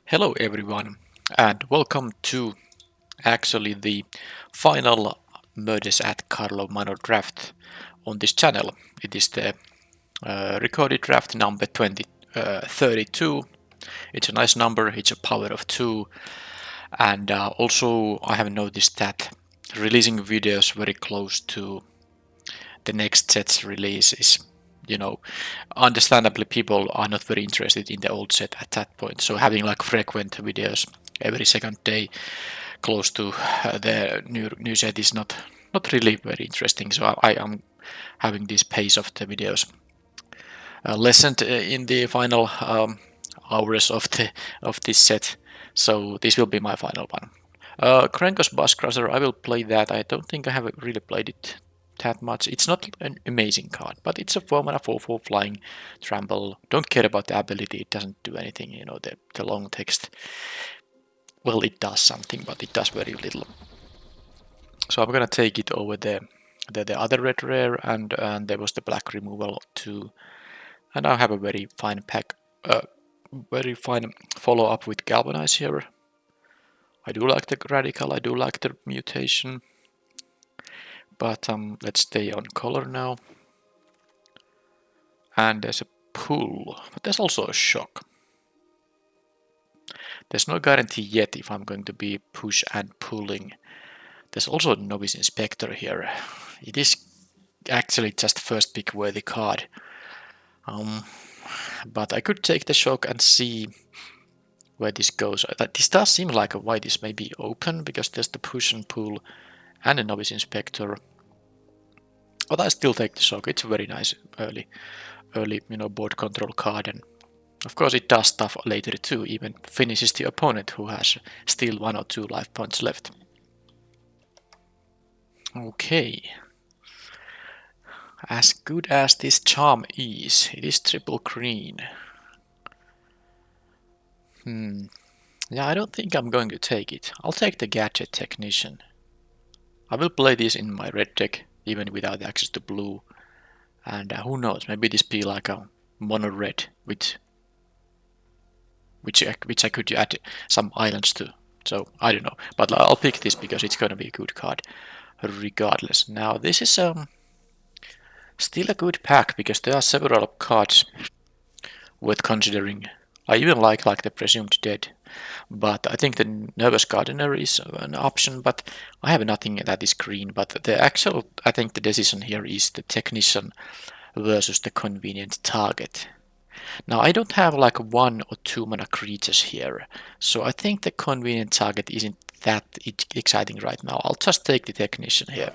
Hello everyone and welcome to actually the final Murders at Karlov Manor draft on this channel. It is the recorded draft number 2032. It's a nice number, it's a power of 2, and also I have noticed that releasing videos very close to the next set's release is, understandably people are not very interested in the old set at that point, so having like frequent videos every second day close to the new set is not really very interesting. So I am having this pace of the videos lessened in the final hours of this set. So this will be my final one. Krenkos Bus Crusher, I will play that. I don't think I have really played it that much. It's not an amazing card, but it's a 4-mana 4/4 flying trample. Don't care about the ability, it doesn't do anything. The long text, well, it does something, but it does very little. So I'm gonna take it over the other red rare, and there was the black removal too. And I have a very fine pack, very fine follow up with Galvanize here. I do like the radical, I do like the mutation, but let's stay on color now. And there's a pull, but there's also a shock. There's no guarantee yet if I'm going to be push and pulling. There's also a Novice Inspector here. It is actually just first pick worthy card. But I could take the shock and see where this goes. This does seem like a why this may be open, because there's the push and pull and a Novice Inspector. But I still take the shock. It's a very nice early board control card, and of course it does stuff later too, even finishes the opponent who has still 1 or 2 life points left. Okay. As good as this charm is, it is triple green. Yeah, I don't think I'm going to take it. I'll take the Gadget Technician. I will play this in my red deck, even without access to blue. And who knows, maybe this be like a mono red, which I could add some islands to. So, I don't know. But I'll pick this because it's gonna be a good card regardless. Now, this is still a good pack, because there are several cards worth considering. I even like the Presumed Dead, but I think the Nervous Gardener is an option, but I have nothing that is green. But I think the decision here is the Technician versus the Convenient Target. Now, I don't have like 1 or 2 mana creatures here, so I think the Convenient Target isn't that exciting right now. I'll just take the Technician here.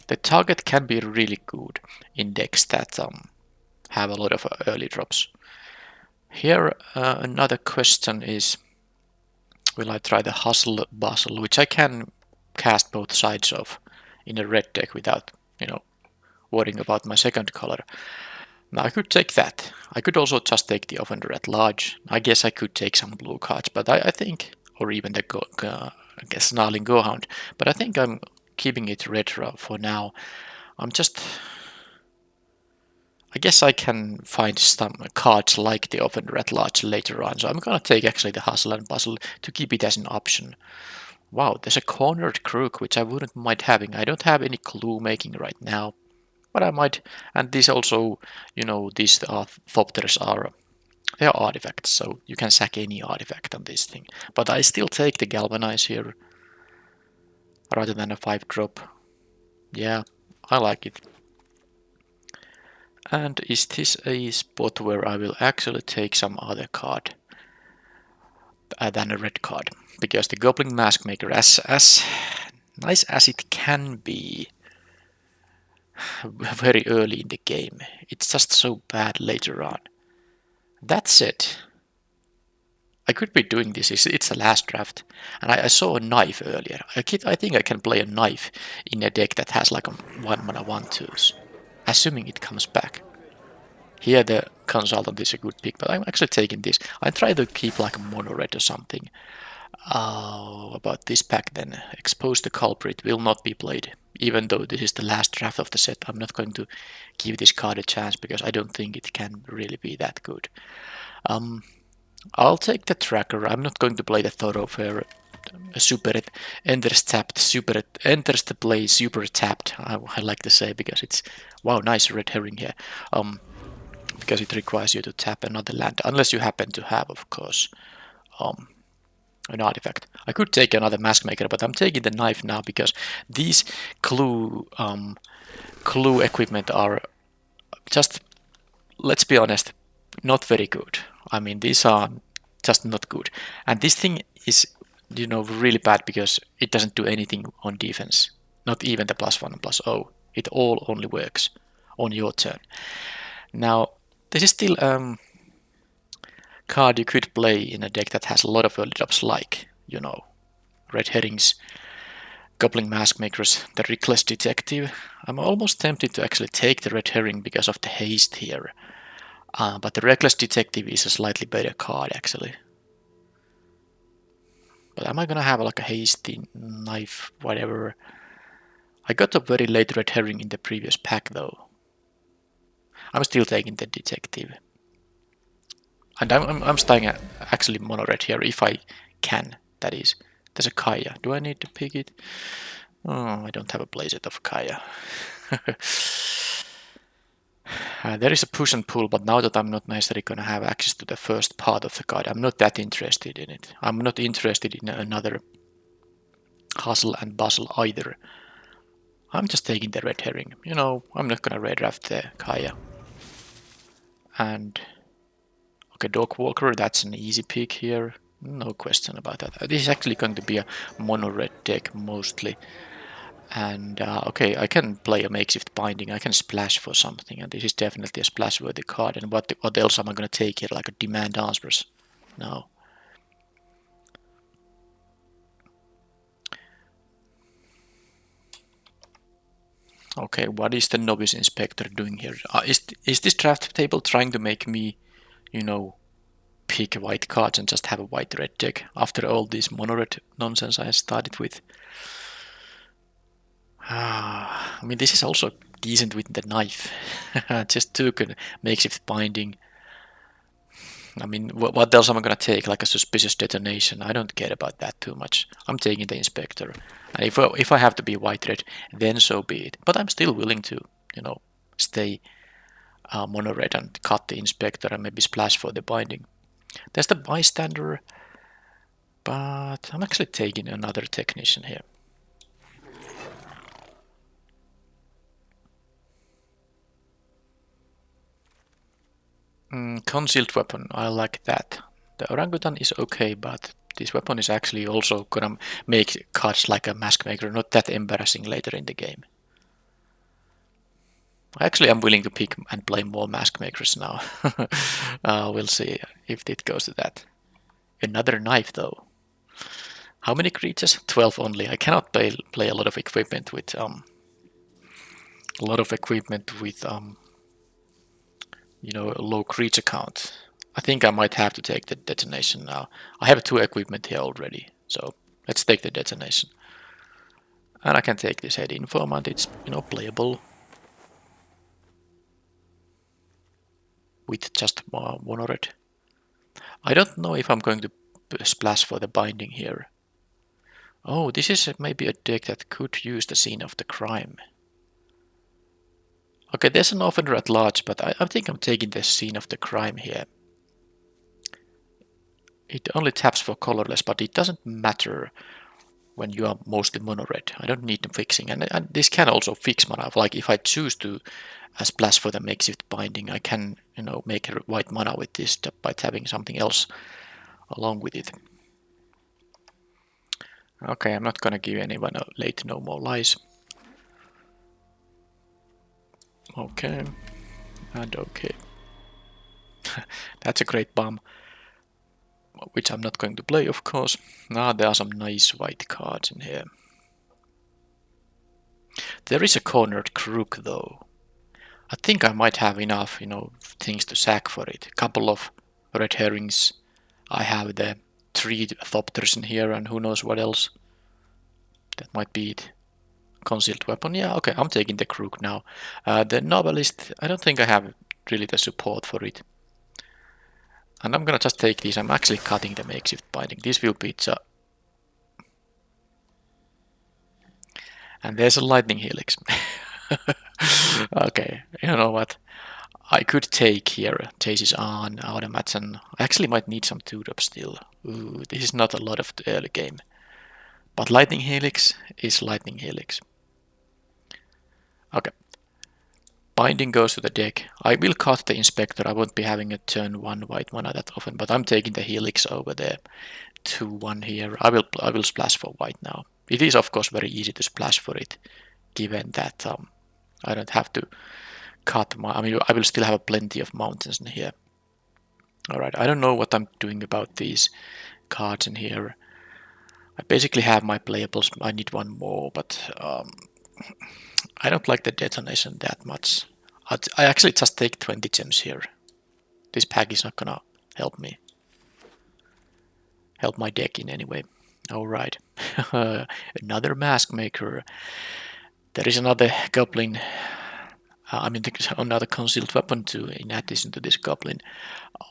The target can be really good in decks that have a lot of early drops. Here, another question is, will I try the Hustle Bustle, which I can cast both sides of in a red deck without, worrying about my second color. Now I could take that. I could also just take the Offender at Large. I guess I could take some blue cards, but I think, or even the Snarling Gohound, but I think I'm keeping it retro for now. I guess I can find some cards like the Offender at Large later on, so I'm gonna take actually the Hustle and Bustle to keep it as an option. Wow, there's a Cornered Crook, which I wouldn't mind having. I don't have any clue making right now, but I might. And these also, these Thopters are, they're artifacts, so you can sack any artifact on this thing. But I still take the Galvanize here, rather than a 5-drop. Yeah, I like it. And is this a spot where I will actually take some other card than a red card? Because the Goblin Mask Maker, as nice as it can be very early in the game, it's just so bad later on. That said, I could be doing this. It's the last draft, and I saw a knife earlier. I think I can play a knife in a deck that has like a 1 mana 1/2s, assuming it comes back. Here the Consultant is a good pick, but I'm actually taking this. I try to keep like a mono red or something. About this pack then. Expose the Culprit will not be played. Even though this is the last draft of the set, I'm not going to give this card a chance, because I don't think it can really be that good. I'll take the tracker. I'm not going to play the thoroughfare. Super it enters tapped. Super it enters the play. Super tapped. I like to say because it's wow, nice red herring here. Because it requires you to tap another land unless you happen to have, of course, an artifact. I could take another mask maker, but I'm taking the knife now because these clue equipment are just, let's be honest, not very good. I mean, these are just not good. And this thing is, really bad because it doesn't do anything on defense. Not even the +1 and +0. It all only works on your turn. Now, this is still card you could play in a deck that has a lot of early drops like, red herrings, goblin mask makers, the reckless detective. I'm almost tempted to actually take the red herring because of the haste here. But the reckless detective is a slightly better card actually. But am I gonna have like a hasty knife, whatever? I got a very late red herring in the previous pack though. I'm still taking the detective. And I'm staying at actually mono red here if I can, that is. There's a Kaya. Do I need to pick it? Oh, I don't have a playset of Kaya. There is a push and pull, but now that I'm not necessarily going to have access to the first part of the card, I'm not that interested in it. I'm not interested in another hustle and bustle either. I'm just taking the red herring. I'm not going to red draft the Kaya. And okay, Dog Walker, that's an easy pick here. No question about that. This is actually going to be a mono red deck mostly. And okay, I can play a makeshift binding. I can splash for something, and this is definitely a splash worthy card. And what else am I going to take here? Like a demand answers? No. Okay, what is the novice inspector doing here? Is this draft table trying to make me, pick white cards and just have a white red deck after all this mono red nonsense I started with? I mean, this is also decent with the knife. Just took a makeshift binding. I mean, what else am I gonna take? Like a suspicious detonation? I don't care about that too much. I'm taking the inspector, and if I have to be white red, then so be it. But I'm still willing to, stay mono red and cut the inspector and maybe splash for the binding. There's the bystander, but I'm actually taking another technician here. Concealed weapon, I like that. The orangutan is okay, but this weapon is actually also gonna make cards like a mask maker not that embarrassing later in the game. Actually, I'm willing to pick and play more mask makers now. We'll see if it goes to that. Another knife though. How many creatures? 12 only. I cannot play a lot of equipment with a low creature count. I think I might have to take the detonation now. I have 2 equipment here already, so let's take the detonation. And I can take this head informant, it's playable with just mono red. I don't know if I'm going to splash for the binding here. Oh, this is maybe a deck that could use the scene of the crime. Okay, there's an offender at large, but I think I'm taking the scene of the crime here. It only taps for colorless, but it doesn't matter when you are mostly mono red. I don't need them fixing, and this can also fix mana. Like if I choose to splash for the makeshift binding, I can make a white mana with this by tapping something else along with it. Okay, I'm not gonna give anyone a late no more lies. Okay, and okay. That's a great bomb, which I'm not going to play, of course. Now there are some nice white cards in here. There is a cornered crook though. I think I might have enough, things to sack for it. A couple of red herrings. I have the 3 thopters in here and who knows what else. That might be it. Concealed weapon. Yeah, okay, I'm taking the crook now. The novelist, I don't think I have really the support for it. And I'm gonna just take these. I'm actually cutting the makeshift binding. This will be and there's a lightning helix. Okay, you know what? I could take here Chases on, Automaton. I actually might need some 2-drop still. Ooh, this is not a lot of the early game. But Lightning Helix is Lightning Helix. Okay. Binding goes to the deck. I will cut the Inspector. I won't be having a turn 1 white mana that often, but I'm taking the Helix over there. 2-1 here. I will splash for white now. It is of course very easy to splash for it, given that I don't have to cut my. I mean, I will still have plenty of mountains in here. All right, I don't know what I'm doing about these cards in here. I basically have my playables. I need one more, but I don't like the detonation that much. I actually just take 20 gems here. This pack is not gonna help me. Help my deck in any way. Alright. Another mask maker. There is another goblin. There's another concealed weapon too, in addition to this goblin.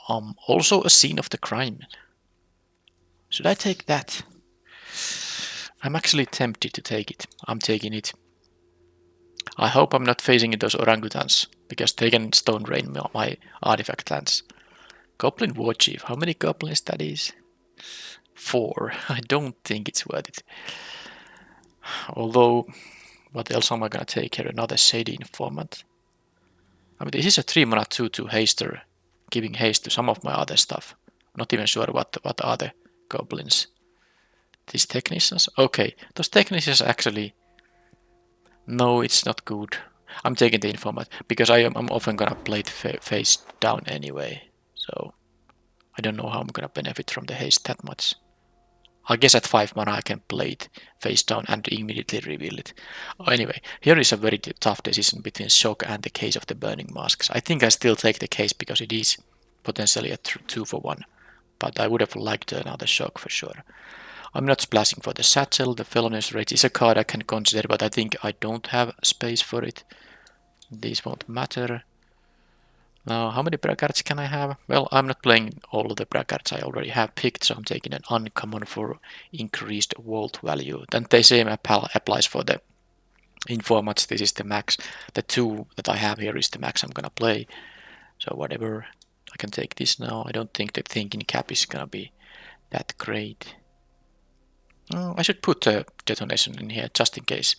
Also a scene of the crime. Should I take that? I'm actually tempted to take it. I'm taking it. I hope I'm not facing those orangutans, because they can stone rain my artifact lands. Goblin War Chief. How many goblins that is? 4. I don't think it's worth it. Although, what else am I gonna take here? Another Shady Informant. I mean, this is a 3 mana 2/2 haster, giving haste to some of my other stuff. Not even sure what are the goblins. These technicians? Okay, those technicians actually. No, it's not good. I'm taking the Informant because I'm often gonna play it face down anyway. So I don't know how I'm gonna benefit from the haste that much. I guess at 5 mana I can play it face down and immediately reveal it. Anyway, here is a very tough decision between Shock and the Case of the Burning Masks. I think I still take the Case because it is potentially a 2 for 1. But I would have liked another Shock for sure. I'm not splashing for the Satchel. The Felonious Rage is a card I can consider, but I think I don't have space for it. These won't matter. Now, how many brackards can I have? Well, I'm not playing all of the brackards I already have picked, so I'm taking an uncommon for increased vault value. Then the same applies for the informats. This is the max. The 2 that I have here is the max I'm gonna play. So whatever, I can take this now. I don't think the thinking cap is gonna be that great. Oh, I should put a detonation in here just in case.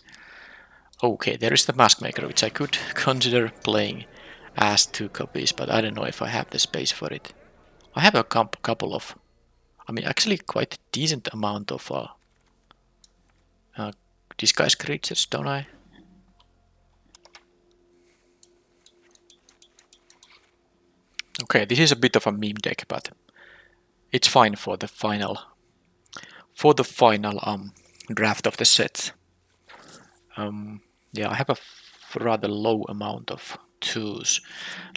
Okay, there is the Mask Maker, which I could consider playing as 2 copies, but I don't know if I have the space for it. I have a couple of, actually quite decent amount of disguise creatures, don't I? Okay, this is a bit of a meme deck, but it's fine for the final draft of the set. Yeah, I have a rather low amount of 2s.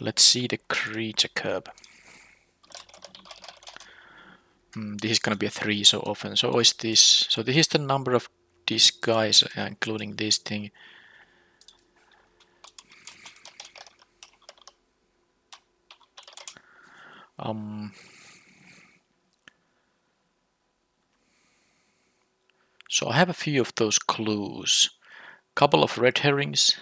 Let's see the creature curve. This is gonna be a 3 so often. So is this. So this is the number of disguise, including this thing. So I have a few of those clues. Couple of red herrings.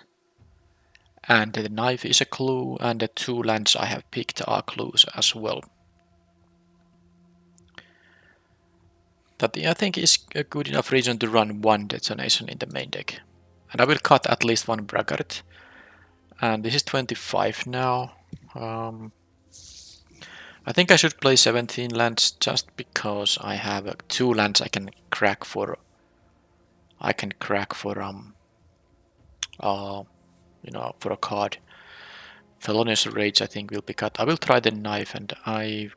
And the knife is a clue, and the 2 lands I have picked are clues as well. That I think is a good enough reason to run 1 detonation in the main deck. And I will cut at least 1 braggart. And this is 25 now. I think I should play 17 lands just because I have 2 lands I can crack for. For a card. Felonious Rage I think will be cut. I will try the knife, and I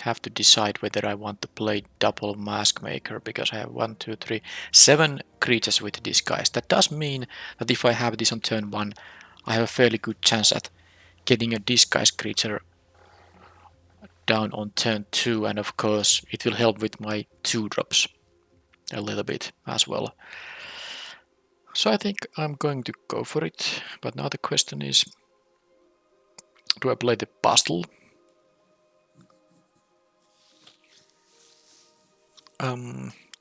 have to decide whether I want to play double Mask Maker because I have 1, 2, 3, 7 creatures with disguise. That does mean that if I have this on turn 1, I have a fairly good chance at getting a disguise creature down on turn 2, and of course it will help with my 2-drops a little bit as well. So I think I'm going to go for it, but now the question is, do I play the Bustle?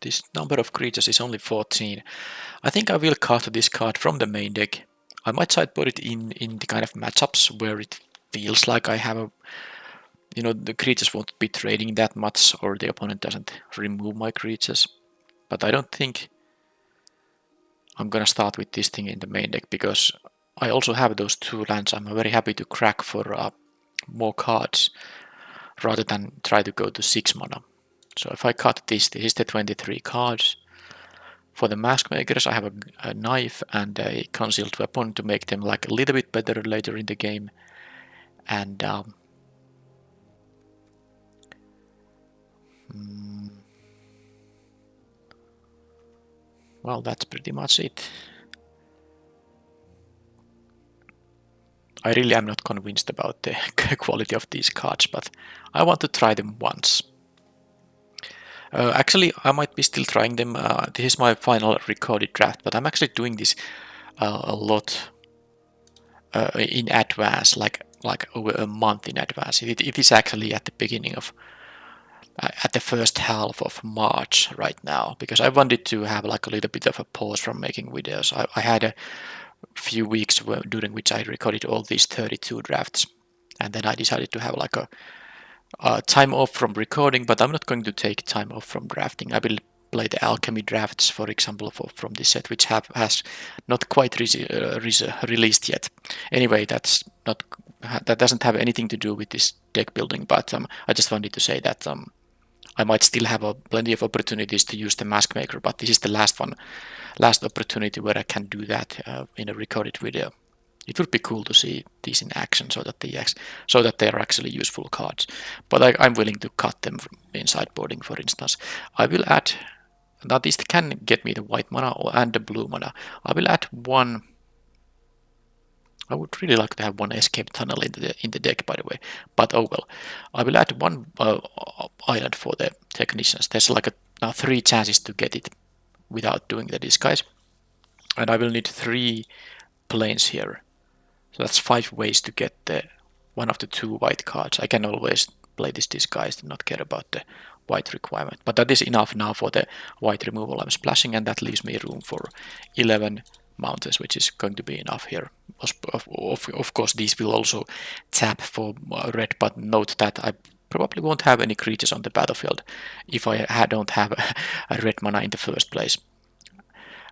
this number of creatures is only 14. I think I will cut this card from the main deck. I might sideboard it in the kind of matchups where it feels like I have a, the creatures won't be trading that much or the opponent doesn't remove my creatures. But I don't think I'm gonna start with this thing in the main deck because I also have those 2 lands I'm very happy to crack for more cards rather than try to go to 6 mana. So if I cut this is the 23 cards. For the Mask Makers I have a knife and a concealed weapon to make them like a little bit better later in the game. And well, that's pretty much it. I really am not convinced about the quality of these cards, but I want to try them once. Actually, I might be still trying them. This is my final recorded draft, but I'm actually doing this a lot in advance, like over a month in advance. It is actually at the beginning of at the first half of March right now, because I wanted to have like a little bit of a pause from making videos. I had a few weeks during which I recorded all these 32 drafts, and then I decided to have like a time off from recording, but I'm not going to take time off from drafting. I will play the alchemy drafts, for example, from this set, which has not quite released yet. Anyway, that doesn't have anything to do with this deck building, but I just wanted to say that I might still have plenty of opportunities to use the Mask Maker, but this is the last opportunity where I can do that in a recorded video. It would be cool to see these in action so that they are actually useful cards. But I'm willing to cut them in sideboarding, for instance. I will add. Now this can get me the white mana and the blue mana. I will add one. I would really like to have one escape tunnel in the deck, by the way. But oh well. I will add one island for the technicians. There's like now 3 chances to get it without doing the disguise. And I will need 3 planes here. So that's 5 ways to get one of the 2 white cards. I can always play this disguise and not care about the white requirement. But that is enough now for the white removal I'm splashing, and that leaves me room for 11 mountains, which is going to be enough here. Of course, these will also tap for red, but note that I probably won't have any creatures on the battlefield if I don't have a red mana in the first place.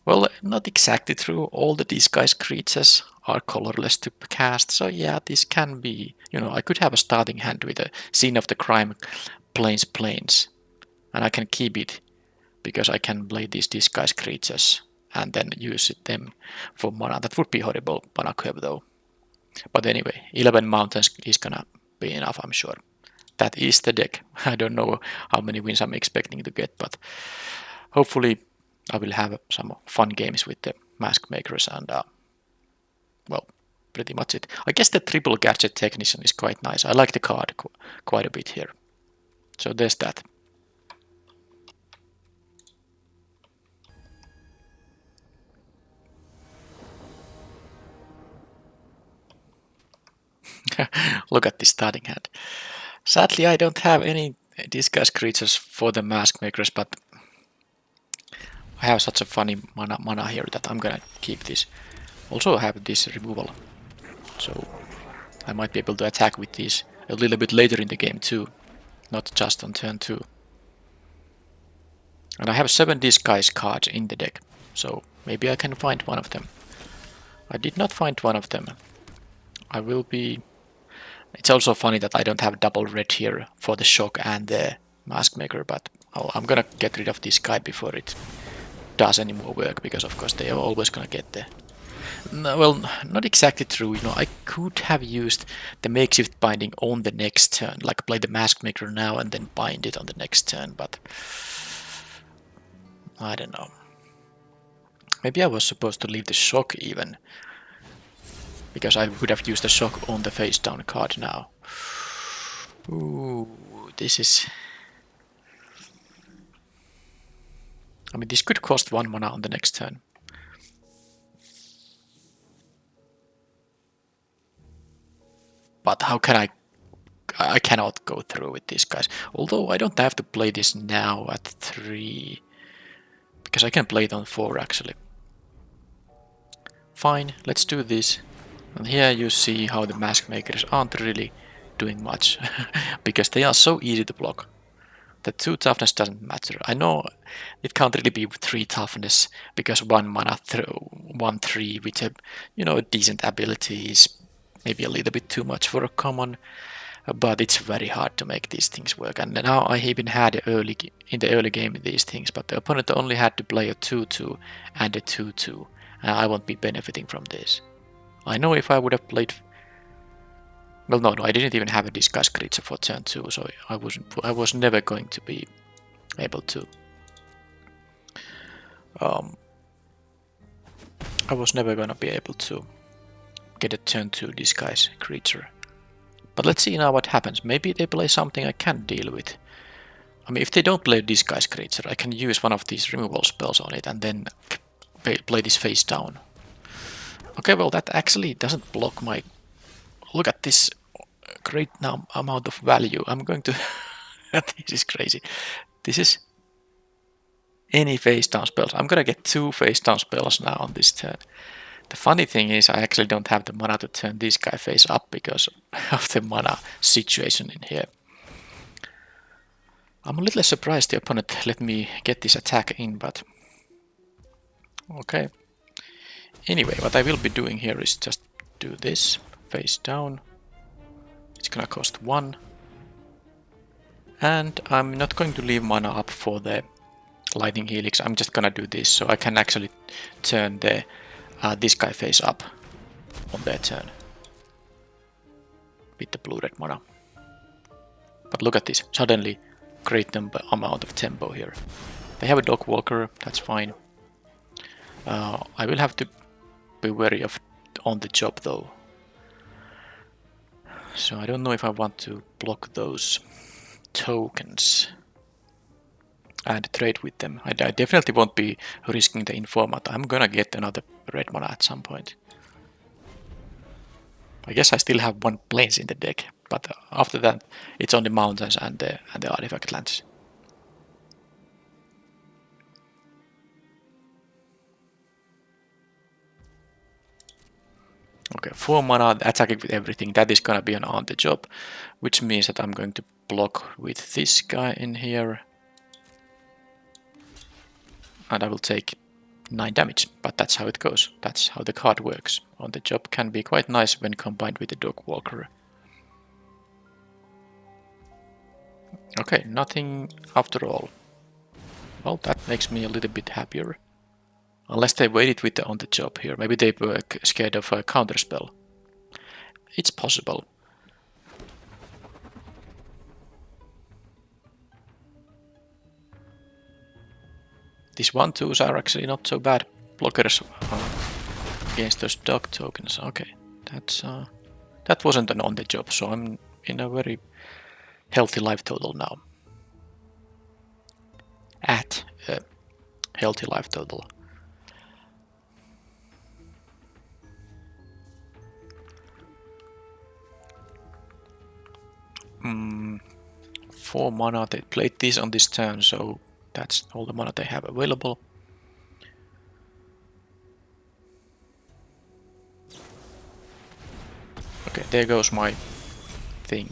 Well, not exactly true. All the disguise creatures are colorless to cast, so yeah, this can be, I could have a starting hand with a Scene of the Crime planes, and I can keep it because I can play these disguise creatures and then use them for mana. That would be horrible mana curve though. But anyway, 11 mountains is gonna be enough, I'm sure. That is the deck. I don't know how many wins I'm expecting to get, but hopefully I will have some fun games with the Mask Makers, and well, pretty much it. I guess the triple gadget technician is quite nice. I like the card quite a bit here. So there's that. Look at this starting hand. Sadly, I don't have any disguise creatures for the Mask Makers, but I have such a funny mana here that I'm gonna keep this. Also have this removal, so I might be able to attack with these a little bit later in the game too, not just on turn 2. And I have 7 disguise cards in the deck, so maybe I can find one of them. I did not find one of them. I will be... It's also funny that I don't have double red here for the shock and the Mask Maker, but I'm gonna get rid of this guy before it does any more work, because of course they are always gonna get the... No, well, not exactly true, I could have used the makeshift binding on the next turn, like play the Mask Maker now and then bind it on the next turn, but I don't know. Maybe I was supposed to leave the shock even, because I would have used the shock on the face down card now. Ooh, this is... I mean, this could cost 1 mana on the next turn. But how can I I cannot go through with these guys. Although I don't have to play this now at 3. Because I can play it on 4 actually. Fine, let's do this. And here you see how the mask makers aren't really doing much. Because they are so easy to block. The 2 toughness doesn't matter. I know it can't really be 3 toughness because 1 mana 1/3 with a a decent ability is maybe a little bit too much for a common, but it's very hard to make these things work. And now I even had in the early game these things, but the opponent only had to play a 2/2 and a 2/2, and I won't be benefiting from this. I know if I would have played. Well, no, I didn't even have a disguise creature for turn 2, so I was never going to be able to. I was never going to be able to get a turn 2 disguise creature. But let's see now what happens. Maybe they play something I can deal with. I mean, if they don't play a disguise creature, I can use one of these removal spells on it and then play this face down. Okay, well that actually doesn't block my. Look at this great amount of value. I'm going to. This is crazy. This is any face down spells. I'm gonna get 2 face down spells now on this turn. The funny thing is I actually don't have the mana to turn this guy face up because of the mana situation in here. I'm a little surprised the opponent let me get this attack in, but okay. Anyway, what I will be doing here is just do this, face down. It's gonna cost 1. And I'm not going to leave mana up for the lightning helix. I'm just gonna do this so I can actually turn the this guy face up on their turn with the blue-red mana. But look at this, suddenly great amount of tempo here. They have a dog walker, that's fine. I will have to be wary of on the job though. So I don't know if I want to block those tokens and trade with them. I definitely won't be risking the informant. I'm gonna get another red mana at some point. I guess I still have 1 plains in the deck, but after that it's on the mountains and the artifact lands. Okay, 4 mana attacking with everything. That is gonna be an on the job, which means that I'm going to block with this guy in here. And I will take 9 damage, but that's how it goes. That's how the card works. On the job can be quite nice when combined with the dog walker. Okay, nothing after all. Well, that makes me a little bit happier. Unless they waited with the on the job here. Maybe they were scared of a counterspell. It's possible. These 1/2s are actually not so bad blockers against those dog tokens. Okay, that wasn't an on the job, so I'm in a very healthy life total now. At a healthy life total. Mm, 4 mana. They played this on this turn, so that's all the mana they have available. Okay, there goes my thing.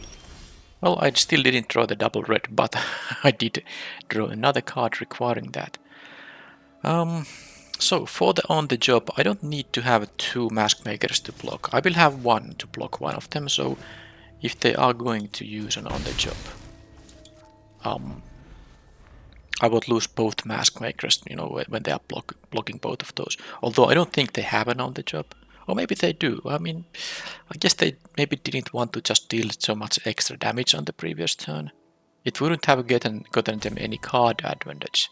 Well, I still didn't draw the double red, but I did draw another card requiring that. So for the on the job, I don't need to have 2 mask makers to block. I will have 1 to block one of them, so if they are going to use an on the job, I would lose both mask makers, when they are blocking both of those. Although I don't think they have an on the job. Or maybe they do. I mean, I guess they maybe didn't want to just deal so much extra damage on the previous turn. It wouldn't have gotten them any card advantage.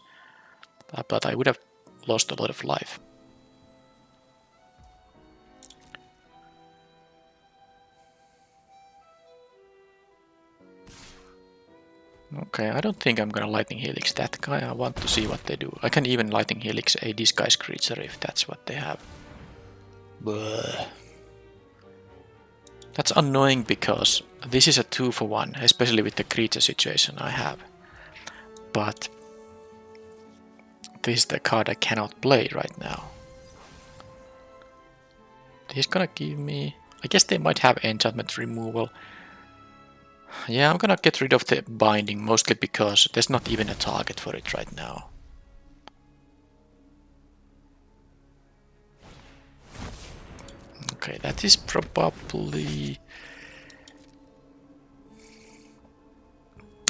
But I would have lost a lot of life. Okay, I don't think I'm gonna Lightning Helix that guy. I want to see what they do. I can even Lightning Helix a disguise creature if that's what they have. Bleh. That's annoying because this is a 2-for-1, especially with the creature situation I have. But this is the card I cannot play right now. He's gonna give me... I guess they might have enchantment removal. Yeah, I'm gonna get rid of the binding, mostly because there's not even a target for it right now. Okay, that is probably...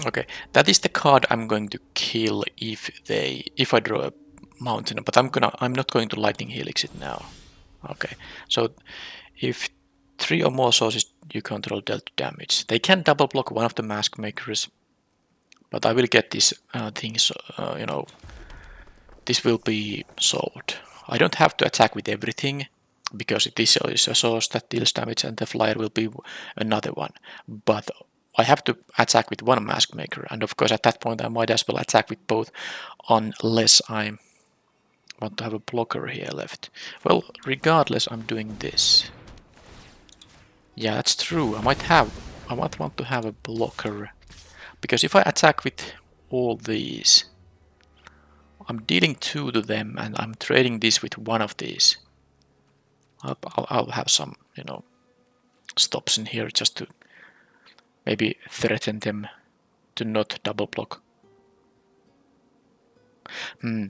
Okay, that is the card I'm going to kill if I draw a mountain, but I'm not going to lightning helix it now. Okay, so if 3 or more sources you control dealt damage, they can double block one of the mask makers, but I will get these things, you know, this will be solved. I don't have to attack with everything, because this is a source that deals damage and the flyer will be another one. But I have to attack with one mask maker, and of course at that point I might as well attack with both, unless I want to have a blocker here left. Well, regardless, I'm doing this. Yeah, that's true. I might want to have a blocker, because if I attack with all these, I'm dealing 2 to them, and I'm trading this with one of these. I'll have some, you know, stops in here just to maybe threaten them to not double block. I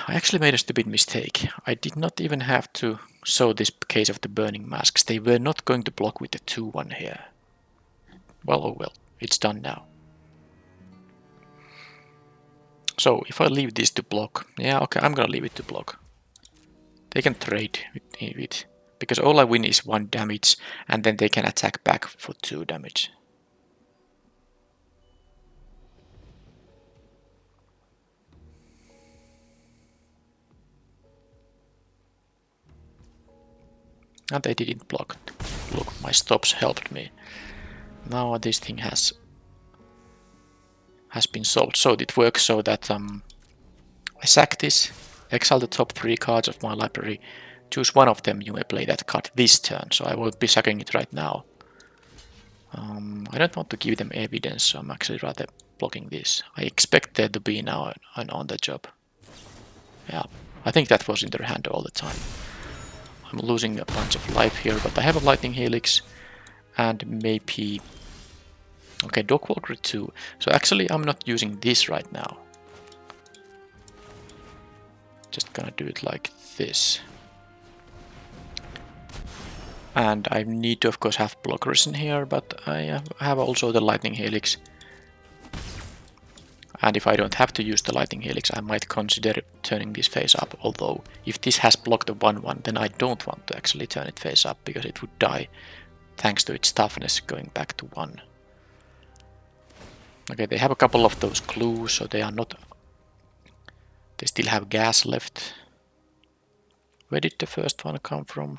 actually made a stupid mistake. I did not even have to show this case of the burning masks. They were not going to block with the 2-1 here. Well, oh well, it's done now. So if I leave this to block, yeah, okay, I'm gonna leave it to block. They can trade with it, because all I win is 1 damage, and then they can attack back for 2 damage. And they didn't block. Look, my stops helped me. Now this thing has been solved. So it works so that I sack this, exile the top 3 cards of my library, choose one of them, you may play that card this turn, so I won't be sacking it right now. I don't want to give them evidence, so I'm actually rather blocking this. I expect there to be now an on the job. Yeah, I think that was in their hand all the time. I'm losing a bunch of life here, but I have a lightning helix, and maybe... Okay, Dogwalker 2. So actually I'm not using this right now. Just gonna do it like this. And I need to of course have blockers in here, but I have also the lightning helix. And if I don't have to use the lightning helix, I might consider turning this face up. Although if this has blocked a 1-1, then I don't want to actually turn it face up, because it would die thanks to its toughness going back to 1. Okay, they have a couple of those clues, so they are not... They still have gas left. Where did the first one come from?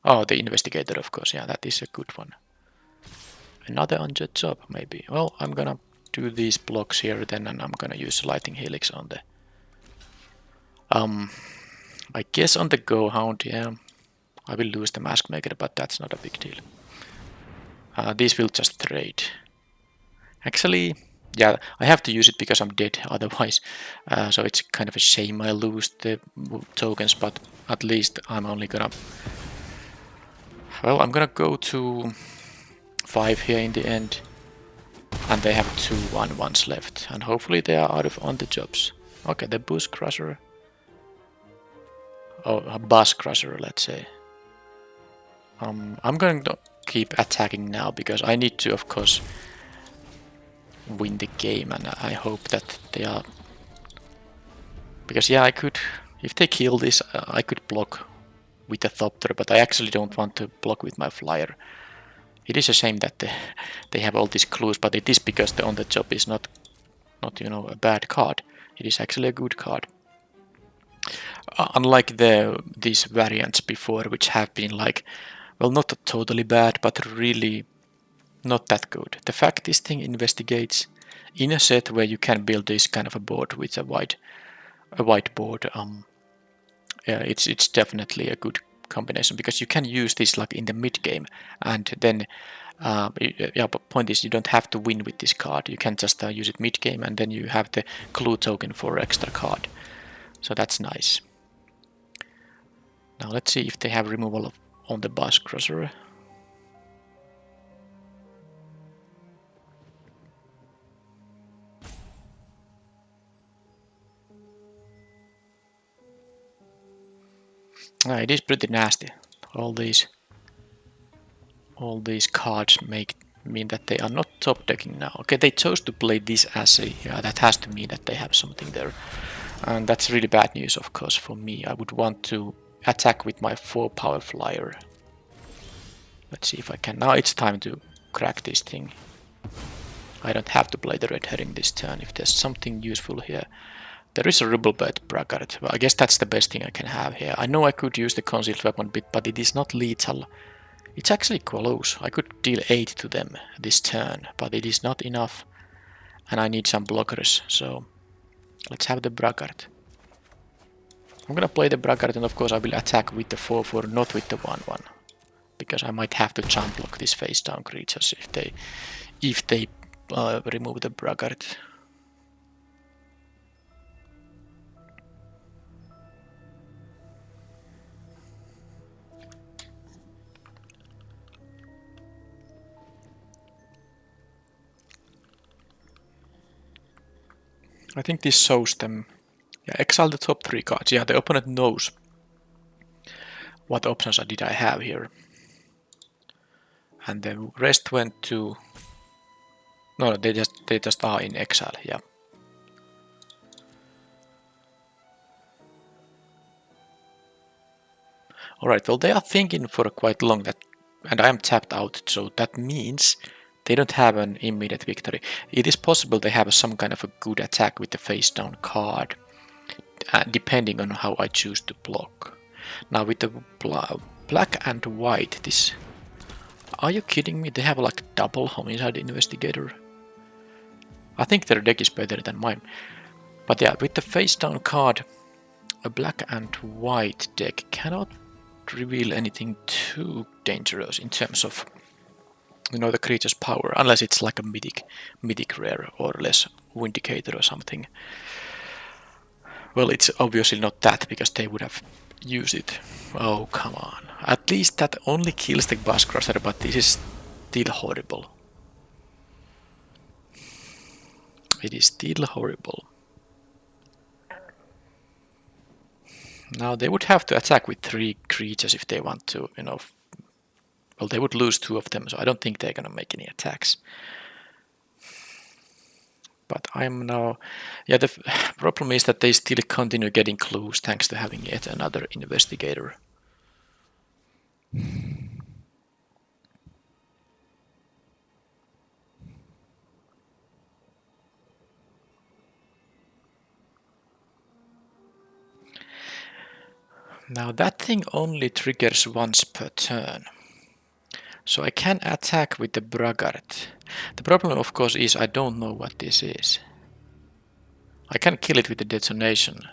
Oh, the investigator, of course. Yeah, that is a good one. Another unjust job, maybe. Well, I'm gonna do these blocks here then, and I'm gonna use lightning helix on the... I guess on the Go Hound, yeah. I will lose the mask maker, but that's not a big deal. These will just trade. Actually, yeah, I have to use it because I'm dead otherwise. So it's kind of a shame I lose the tokens, but at least I'm only gonna... Well, I'm gonna go to 5 here in the end. And they have 2 1-1s left. And hopefully they are out of on the jobs. Okay, the Bush Crusher. Oh, a Bus Crusher, let's say. I'm going to keep attacking now, because I need to, of course, win the game, and I hope that they are... Because yeah, I could... If they kill this, I could block with the Thopter, but I actually don't want to block with my flyer. It is a shame that they have all these clues, but it is because the on the job is not you know, a bad card. It is actually a good card. Unlike these variants before, which have been like, well, not totally bad, but really not that good. The fact this thing investigates in a set where you can build this kind of a board with a white board, yeah, it's definitely a good combination, because you can use this like in the mid game, and then yeah, but point is you don't have to win with this card. You can just use it mid game, and then you have the clue token for extra card. So that's nice. Now let's see if they have removal on the bus crosser. It is pretty nasty. All these cards mean that they are not top decking now. Okay, they chose to play this as a, yeah, that has to mean that they have something there. And that's really bad news, of course, for me. I would want to attack with my 4 power flyer. Let's see if I can. Now it's time to crack this thing. I don't have to play the red herring this turn if there's something useful here. There is a Rubblebird Braggart. Well, I guess that's the best thing I can have here. I know I could use the concealed weapon bit, but it is not lethal. It's actually close. I could deal 8 to them this turn, but it is not enough. And I need some blockers, so let's have the Braggart. I'm gonna play the Braggart, and of course I will attack with the 4/4, not with the 1/1. Because I might have to jump block these face down creatures if they remove the Braggart. I think this shows them. Yeah, exile the top 3 cards. Yeah, the opponent knows what options did I have here. And the rest went to... No, they just are in exile, yeah. Alright, well they are thinking for quite long that, and I am tapped out, so that means they don't have an immediate victory. It is possible they have some kind of a good attack with the face down card, depending on how I choose to block. Now with the black and white, this... Are you kidding me? They have like double Homicide Investigator. I think their deck is better than mine. But yeah, with the face down card, a black and white deck cannot reveal anything too dangerous in terms of, you know, the creature's power, unless it's like a mythic rare or less Vindicator or something. Well, it's obviously not that, because they would have used it. Oh, come on. At least that only kills the Bus Crusher, but this is still horrible. It is still horrible. Now they would have to attack with 3 creatures if they want to, you know. Well, they would lose 2 of them, so I don't think they're gonna make any attacks. But I'm now... Yeah, the problem is that they still continue getting clues thanks to having yet another Investigator. Now that thing only triggers once per turn. So I can attack with the Braggart. The problem, of course, is I don't know what this is. I can kill it with the detonation.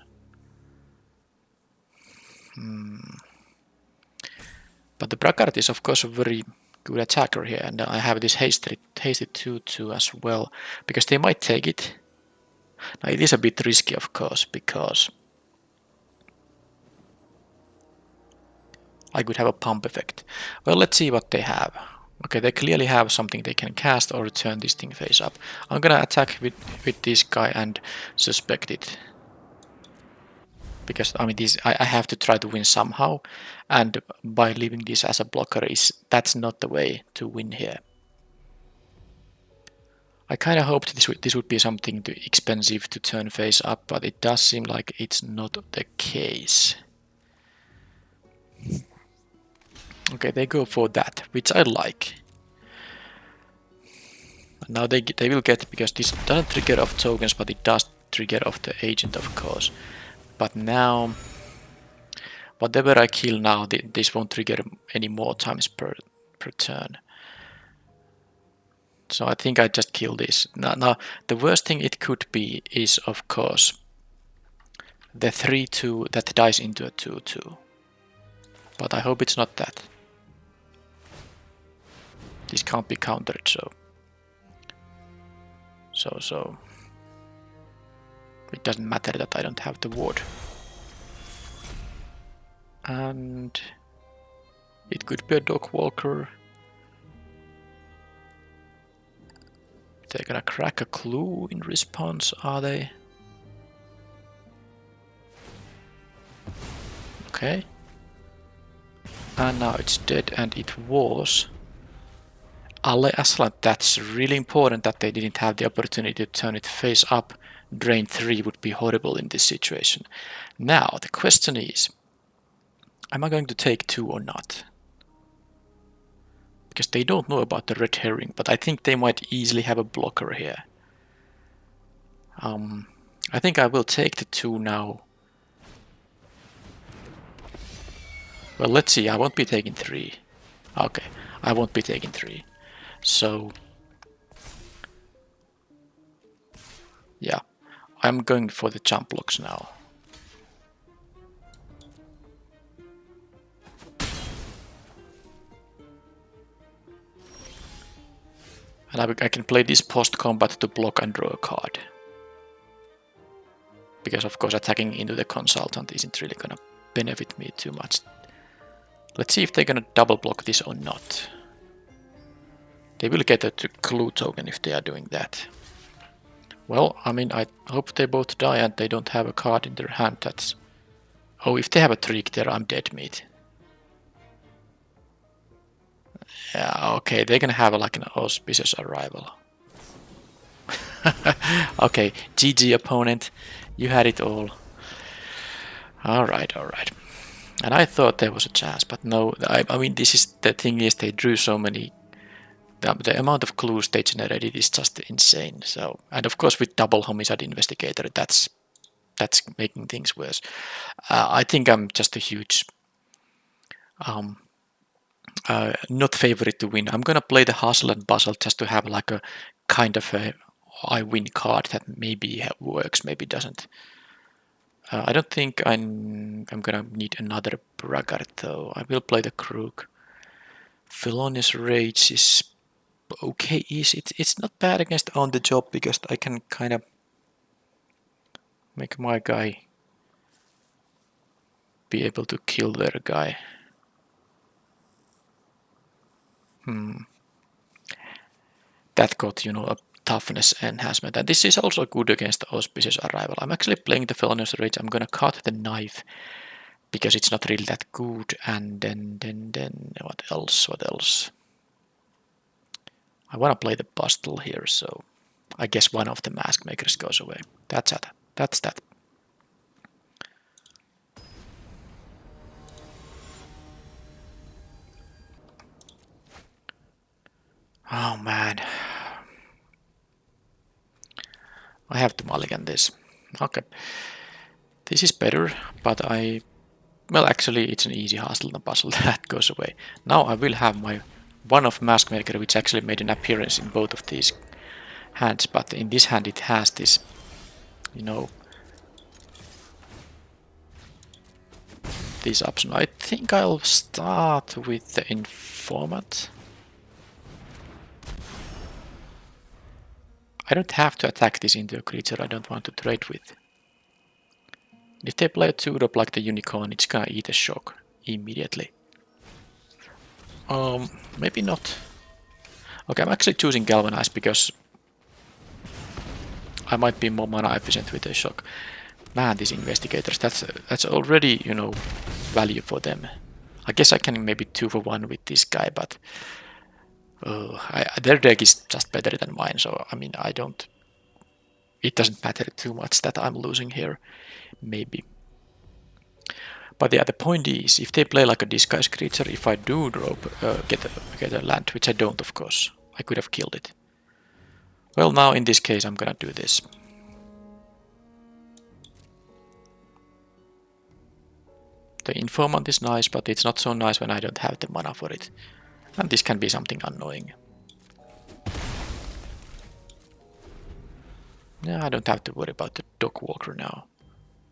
But the Braggart is, of course, a very good attacker here, and I have this hasted 2/2 as well, because they might take it. Now it is a bit risky, of course, because I could have a pump effect. Well, let's see what they have. Okay, they clearly have something they can cast or turn this thing face up. I'm gonna attack with this guy and suspect it. Because I mean, I have to try to win somehow, and by leaving this as a blocker, that's not the way to win here. I kind of hoped this would be something too expensive to turn face up, but it does seem like it's not the case. Okay, they go for that, which I like. Now they will get, because this doesn't trigger off tokens, but it does trigger off the agent, of course. But now, whatever I kill now, this won't trigger any more times per turn. So I think I just kill this. Now the worst thing it could be is, of course, the 3/2 that dies into a 2/2. But I hope it's not that. This can't be countered, so... So... It doesn't matter that I don't have the ward. And... It could be a dog walker. They're gonna crack a clue in response, are they? Okay. And now it's dead, and it was... Alle Aslan. That's really important that they didn't have the opportunity to turn it face up. Drain 3 would be horrible in this situation. Now, the question is... Am I going to take 2 or not? Because they don't know about the red herring, but I think they might easily have a blocker here. I think I will take the 2 now. Well, let's see, I won't be taking 3. Okay, I won't be taking 3. So... Yeah, I'm going for the jump blocks now. And I can play this post-combat to block and draw a card. Because of course attacking into the consultant isn't really gonna benefit me too much. Let's see if they're gonna double block this or not. They will get a clue token if they are doing that. Well, I mean, I hope they both die and they don't have a card in their hand that's... Oh, if they have a trick there, I'm dead meat. Yeah, okay, they're gonna have like an auspicious arrival. Okay, GG opponent, you had it all. Alright. And I thought there was a chance, but no, I mean, this is the thing is they drew so many... The amount of clues they generated is just insane. So, and of course with double homicide investigator, that's making things worse. I think I'm just a huge... not favorite to win. I'm gonna play the hustle and bustle just to have like a kind of a I win card that maybe works, maybe doesn't. I don't think I'm gonna need another braggart though. I will play the crook. Felonious Rage is okay. It's not bad against on the job because I can kind of make my guy be able to kill their guy. That got, you know, a toughness enhancement. And this is also good against the auspicious arrival. I'm actually playing the Felonious Rage. I'm gonna cut the knife because it's not really that good. And then what else? I wanna play the Bustle here, so I guess one of the mask makers goes away. That's that. Oh man. I have to mulligan this. Okay. This is better, but well, actually, it's an easy hustle and bustle. That goes away. Now I will have my one-off mask maker, which actually made an appearance in both of these hands, but in this hand it has this, you know, this option. I think I'll start with the informant. I don't have to attack this into a creature I don't want to trade with. If they play a 2-drop like the unicorn, it's gonna eat a shock immediately. Maybe not. Okay, I'm actually choosing Galvanize because I might be more mana efficient with a shock. Man, these investigators, that's already, you know, value for them. I guess I can maybe 2 for 1 with this guy, but their deck is just better than mine, so I mean, it doesn't matter too much that I'm losing here, maybe. But yeah, the point is, if they play like a disguise creature, if I do drop, get a land, which I don't, of course, I could have killed it. Well, now in this case, I'm gonna do this. The informant is nice, but it's not so nice when I don't have the mana for it. And this can be something annoying. Yeah, I don't have to worry about the dog walker now.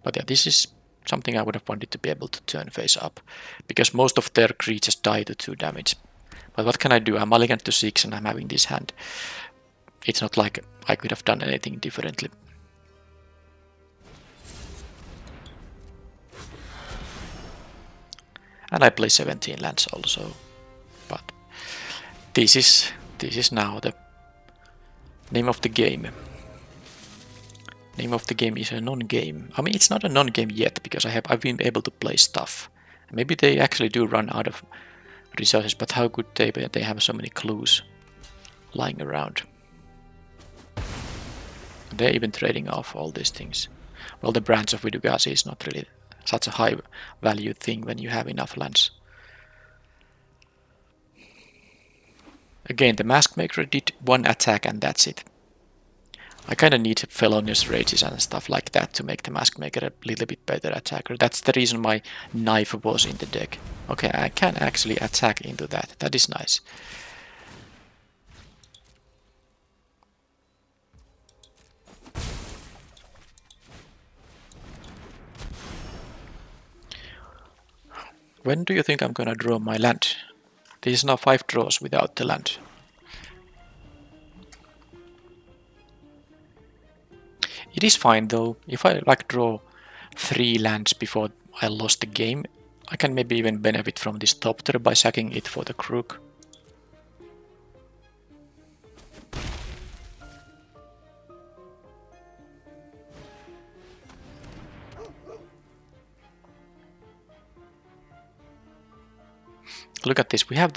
But yeah, this is something I would have wanted to be able to turn face up, because most of their creatures die to 2 damage. But what can I do? I'm mulligan to 6 and I'm having this hand. It's not like I could have done anything differently. And I play 17 lands also. But this is now the name of the game. Name of the game is a non-game. I mean, it's not a non-game yet because I've been able to play stuff. Maybe they actually do run out of resources, but how could they have so many clues lying around? They're even trading off all these things. Well, the branch of Vidugasi is not really such a high value thing when you have enough lands. Again, the Mask Maker did 1 attack and that's it. I kinda need Felonious Rages and stuff like that to make the Mask Maker a little bit better attacker. That's the reason my Knife was in the deck. Okay, I can actually attack into that. That is nice. When do you think I'm gonna draw my land? This is now 5 draws without the land. It is fine though. If I like draw 3 lands before I lost the game, I can maybe even benefit from this Thopter by sacking it for the Crook. Look at this, we have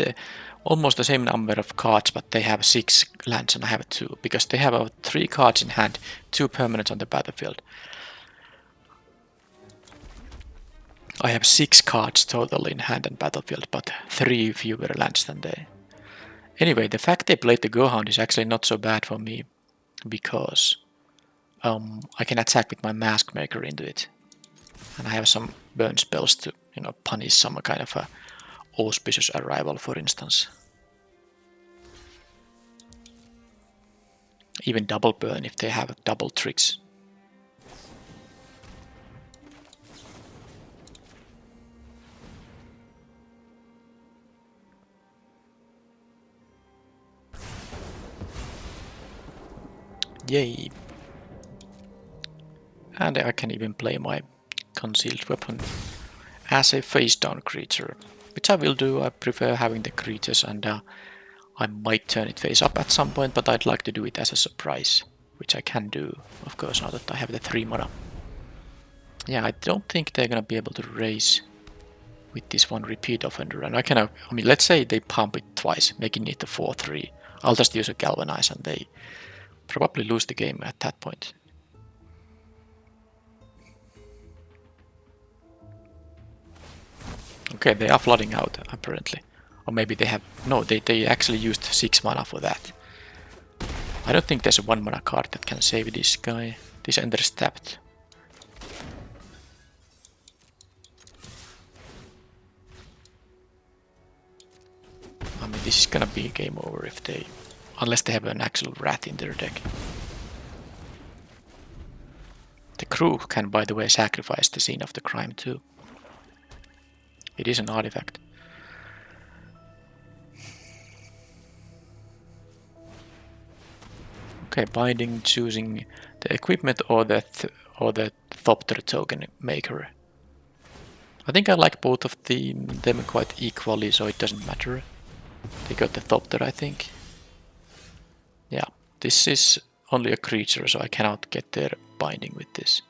almost the same number of cards, but they have 6 lands and I have 2, because they have 3 cards in hand, 2 permanents on the battlefield. I have 6 cards total in hand and battlefield, but 3 fewer lands than they. Anyway, the fact they played the Gohound is actually not so bad for me, because I can attack with my Mask Maker into it. And I have some burn spells to, punish some kind of a auspicious arrival, for instance. Even double burn if they have double tricks. Yay! And I can even play my concealed weapon as a face down creature, which I will do. I prefer having the creatures, and I might turn it face up at some point, but I'd like to do it as a surprise, which I can do, of course, now that I have the 3 mana. Yeah, I don't think they're gonna be able to raise with this one Repeat Offender, and I mean, let's say they pump it twice, making it a 4-3. I'll just use a Galvanize, and they probably lose the game at that point. Okay, they are flooding out, apparently. Or maybe they have... No, they actually used 6 mana for that. I don't think there's a 1 mana card that can save this guy. This enters tapped. I mean, this is gonna be game over if they... Unless they have an actual rat in their deck. The crew can, by the way, sacrifice the scene of the crime too. It is an artifact. Okay, binding, choosing the equipment or the Thopter token maker. I think I like both of them quite equally, so it doesn't matter. They got the Thopter, I think. Yeah, this is only a creature, so I cannot get their binding with this.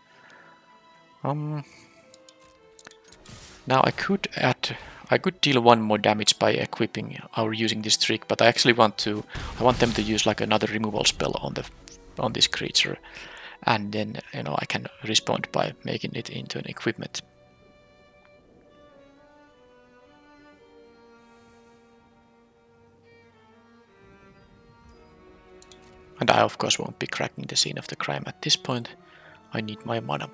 Now I could deal 1 more damage by equipping or using this trick, but I actually want them to use like another removal spell on this creature, and then I can respond by making it into an equipment. And I of course won't be cracking the scene of the crime at this point. I need my mana.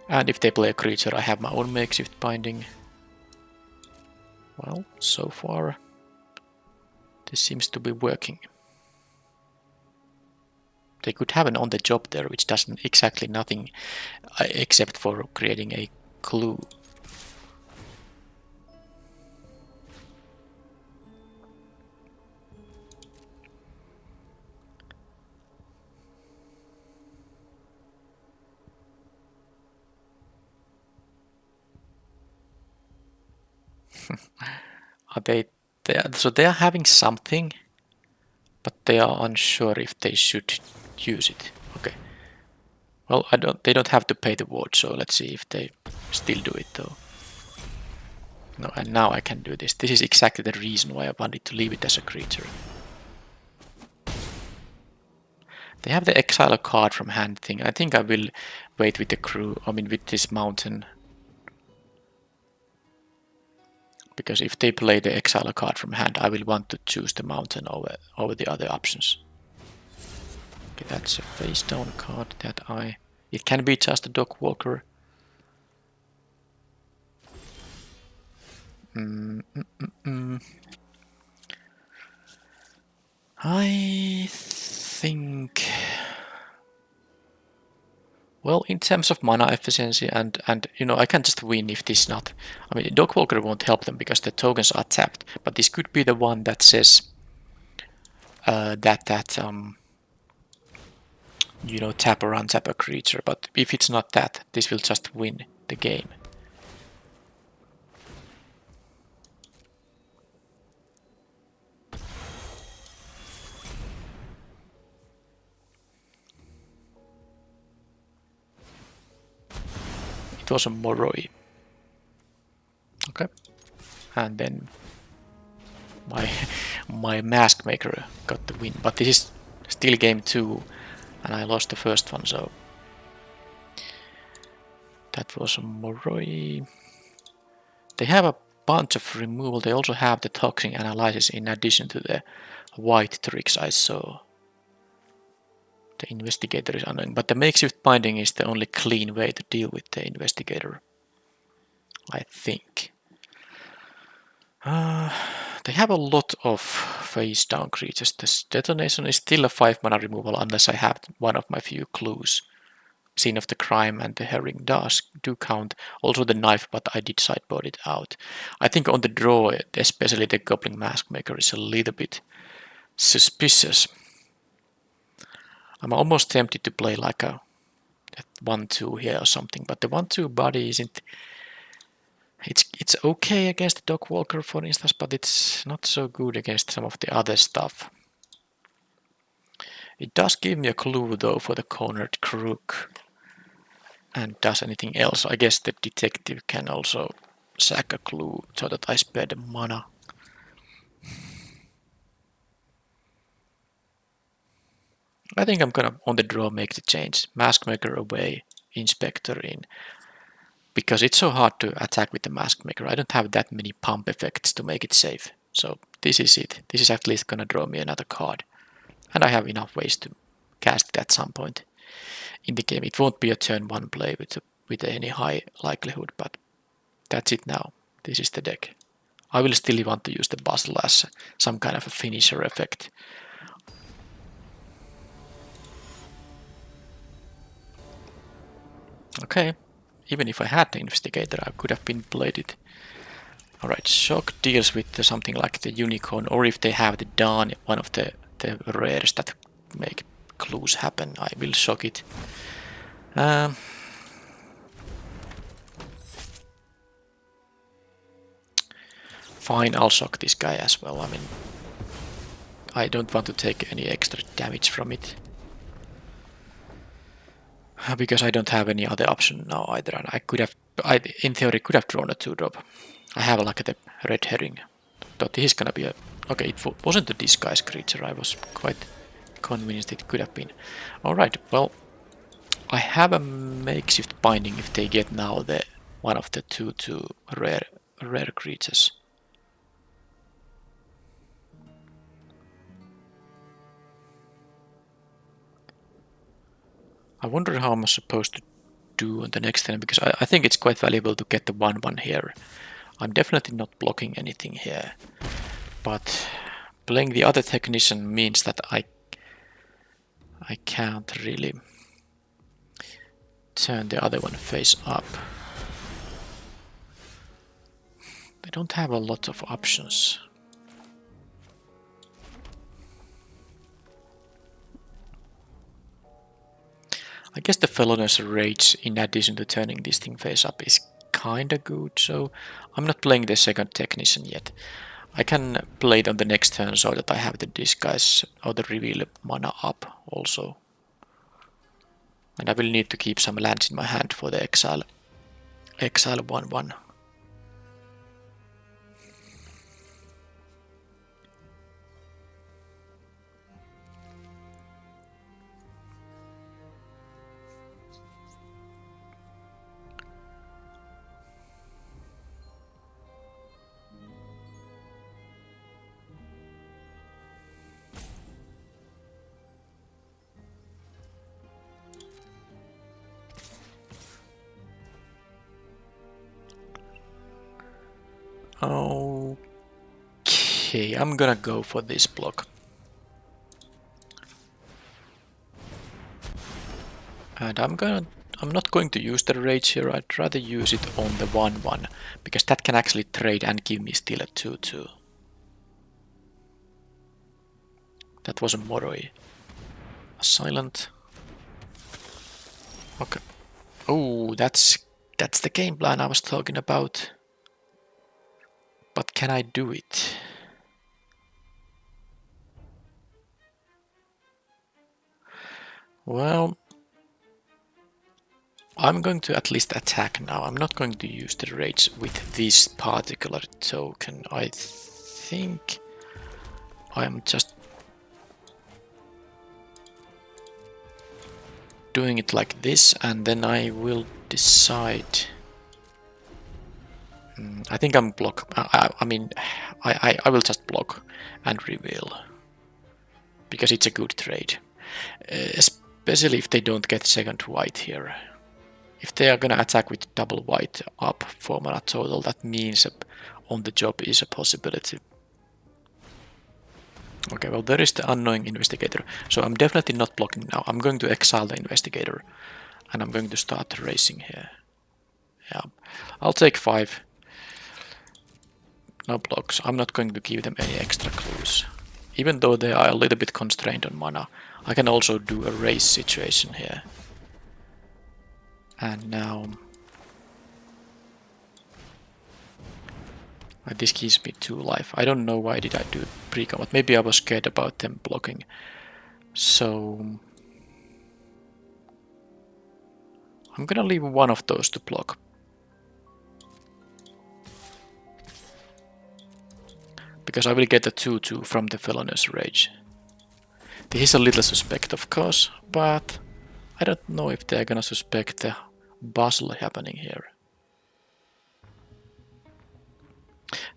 And if they play a creature, I have my own makeshift binding. Well, so far this seems to be working. They could have an on the job there, which does exactly nothing except for creating a clue. So they are having something, but they are unsure if they should use it. Okay. Well, they don't have to pay the ward, so let's see if they still do it though. No, and now I can do this. This is exactly the reason why I wanted to leave it as a creature. They have the exile a card from hand thing. I think I will wait with the crew, with this mountain. Because if they play the exile a card from hand, I will want to choose the mountain over the other options. Okay, that's a face down card that it can be just a dog walker. I think, well, in terms of mana efficiency and I can just win if this not. Dog walker won't help them because the tokens are tapped, but this could be the one that says that tap or untap a creature. But if it's not that, this will just win the game. It was a Moroi. Okay. And then my mask maker got the win. But this is still game 2 and I lost the first one, so that was a Moroi. They have a bunch of removal. They also have the toxic analysis in addition to the white tricks I saw. The investigator is annoying, but the makeshift binding is the only clean way to deal with the investigator, I think. They have a lot of face down creatures. This detonation is still a 5 mana removal unless I have one of my few clues. Scene of the crime and the herring do count. Also the knife, but I did sideboard it out. I think on the draw, especially the Goblin Mask Maker is a little bit suspicious. I'm almost tempted to play like a 1-2 here or something, but the 1-2 body isn't. It's okay against the Dog Walker, for instance, but it's not so good against some of the other stuff. It does give me a clue though for the cornered crook. And does anything else? I guess the detective can also sack a clue so that I spare the mana. I think I'm gonna on the draw make the change. Mask Maker away, Inspector in. Because it's so hard to attack with the Mask Maker. I don't have that many pump effects to make it safe. So this is it. This is at least gonna draw me another card. And I have enough ways to cast it at some point in the game. It won't be a turn 1 play with any high likelihood, but that's it now. This is the deck. I will still want to use the Bustle as some kind of a finisher effect. Okay, even if I had the Investigator, I could have been played it. Alright, Shock deals with something like the Unicorn, or if they have the Dawn, one of the rares that make clues happen, I will shock it. Fine, I'll shock this guy as well. I don't want to take any extra damage from it. Because I don't have any other option now either, and I in theory could have drawn a 2-drop. I have like the red herring. Thought this is gonna be a... Okay, it wasn't a disguise creature, I was quite convinced it could have been. Alright, well, I have a makeshift binding if they get now the one of the 2/2 rare creatures. I wonder how I'm supposed to do on the next turn, because I think it's quite valuable to get the 1/1 here. I'm definitely not blocking anything here, but playing the other technician means that I can't really turn the other one face up. They don't have a lot of options. I guess the Felonious Rage, in addition to turning this thing face up, is kinda good, so I'm not playing the second Technician yet. I can play it on the next turn so that I have the Disguise or the Reveal mana up also. And I will need to keep some lands in my hand for the Exile 1/1. Okay, I'm gonna go for this block. And I'm not going to use the rage here, I'd rather use it on the 1/1, because that can actually trade and give me still a 2/2. That was a Moroi. A silent. Okay. Oh, that's the game plan I was talking about. But can I do it? Well, I'm going to at least attack now. I'm not going to use the rage with this particular token. I think I'm just doing it like this, and then I will decide. I think I'm block. I mean, I will just block and reveal because it's a good trade, especially if they don't get second white here. If they are gonna attack with double white up 4 mana total, that means on the job is a possibility. Okay, well there is the Annoying Investigator, so I'm definitely not blocking now. I'm going to exile the Investigator, and I'm going to start racing here. Yeah, I'll take 5. No blocks. I'm not going to give them any extra clues. Even though they are a little bit constrained on mana, I can also do a race situation here. And now this gives me 2 life. I don't know why did I do pre-combat. Maybe I was scared about them blocking. So I'm gonna leave one of those to block. Because I will get a 2/2 from the Felonious Rage. This is a little suspect, of course, but I don't know if they're gonna suspect the bustle happening here.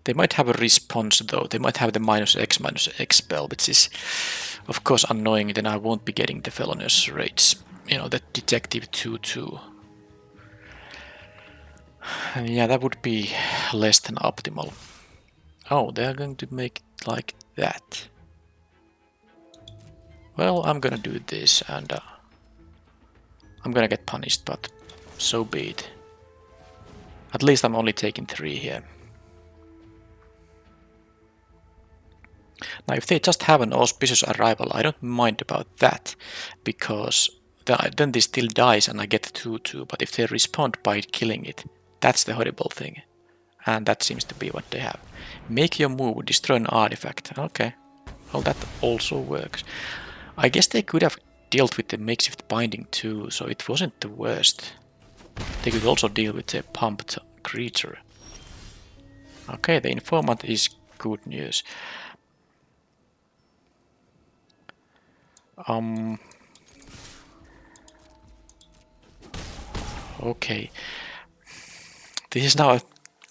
They might have a response though. They might have the -X spell, which is of course annoying. Then I won't be getting the Felonious Rage, you know, the Detective 2/2. Yeah, that would be less than optimal. Oh, they're going to make it like that. Well, I'm gonna do this, and I'm gonna get punished, but so be it. At least I'm only taking 3 here. Now, if they just have an Auspicious Arrival, I don't mind about that, because then this still dies and I get 2/2, but if they respond by killing it, that's the horrible thing. And that seems to be what they have. Make your move, destroy an artifact. Okay, well that also works. I guess they could have dealt with the Makeshift Binding too, so it wasn't the worst. They could also deal with the pumped creature. Okay, the Informant is good news. Okay. This is now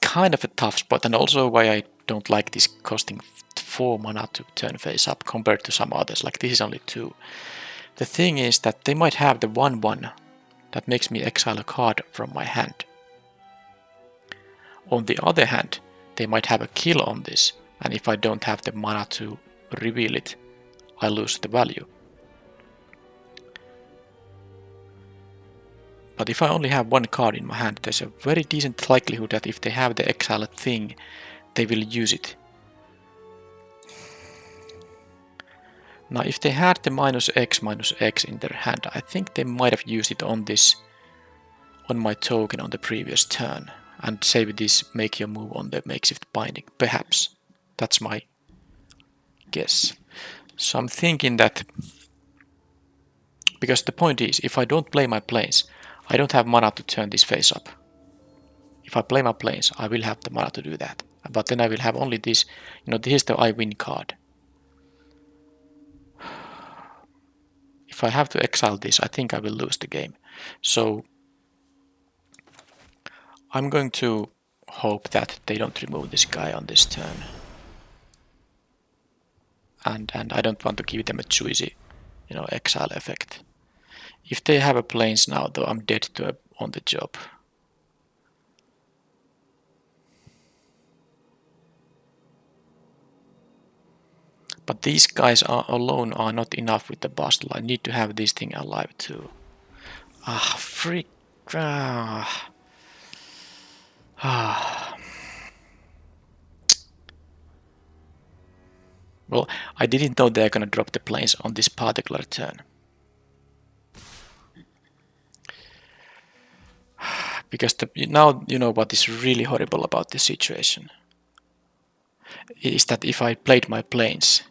kind of a tough spot, and also why I don't like this costing 4 mana to turn face up compared to some others, like this is only 2. The thing is that they might have the 1/1 that makes me exile a card from my hand. On the other hand, they might have a kill on this, and if I don't have the mana to reveal it, I lose the value. But if I only have one card in my hand, there's a very decent likelihood that if they have the exiled thing, they will use it. Now, if they had the -X in their hand, I think they might have used it on my token on the previous turn, and save this make your move on the makeshift binding. Perhaps. That's my guess. So I'm thinking that, because the point is, if I don't play my planes, I don't have mana to turn this face up. If I play my planes, I will have the mana to do that. But then I will have only this, this is the I win card. If I have to exile this, I think I will lose the game. So I'm going to hope that they don't remove this guy on this turn. And I don't want to give them a choosy, exile effect. If they have a planes now, though, I'm dead on the job. But these guys alone are not enough with the bustle. I need to have this thing alive too. Ah, freak. Well, I didn't know they're gonna drop the planes on this particular turn. Because now you know what is really horrible about this situation. Is that if I played my planes,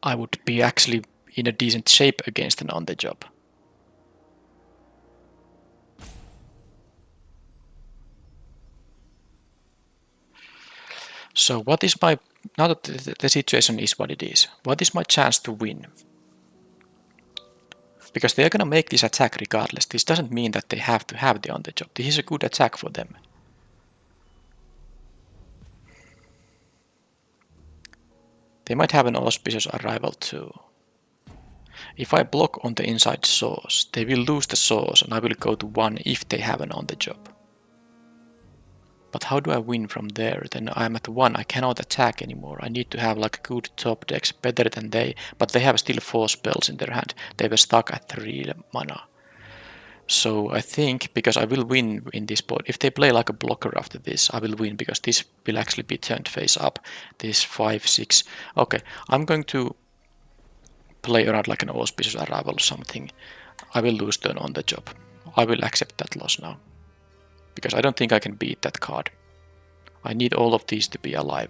I would be actually in a decent shape against an on the job. So what is my, now that the situation is what it is, what is my chance to win? Because they're gonna make this attack regardless. This doesn't mean that they have to have the on the job. This is a good attack for them. They might have an auspicious arrival too. If I block on the inside source, they will lose the source and I will go to 1 if they have an on the job. But how do I win from there? Then I'm at 1, I cannot attack anymore. I need to have like a good top decks, better than they, but they have still 4 spells in their hand. They were stuck at 3 mana. So I think, because I will win in this board, if they play like a blocker after this, I will win, because this will actually be turned face up. This 5, 6. Okay, I'm going to play around like an auspicious arrival or something. I will lose turn on the job. I will accept that loss now. Because I don't think I can beat that card. I need all of these to be alive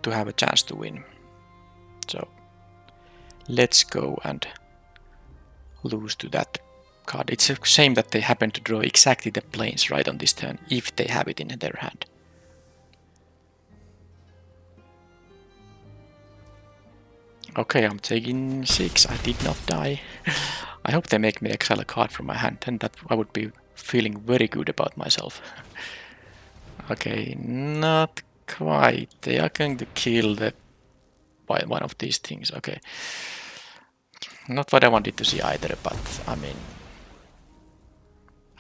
to have a chance to win. So let's go and lose to that card. It's a shame that they happen to draw exactly the planes right on this turn if they have it in their hand. Okay, I'm taking 6. I did not die. I hope they make me exile a card from my hand, then that I would be feeling very good about myself. Okay, not quite. They are going to kill one of these things. Okay. Not what I wanted to see either, but I mean,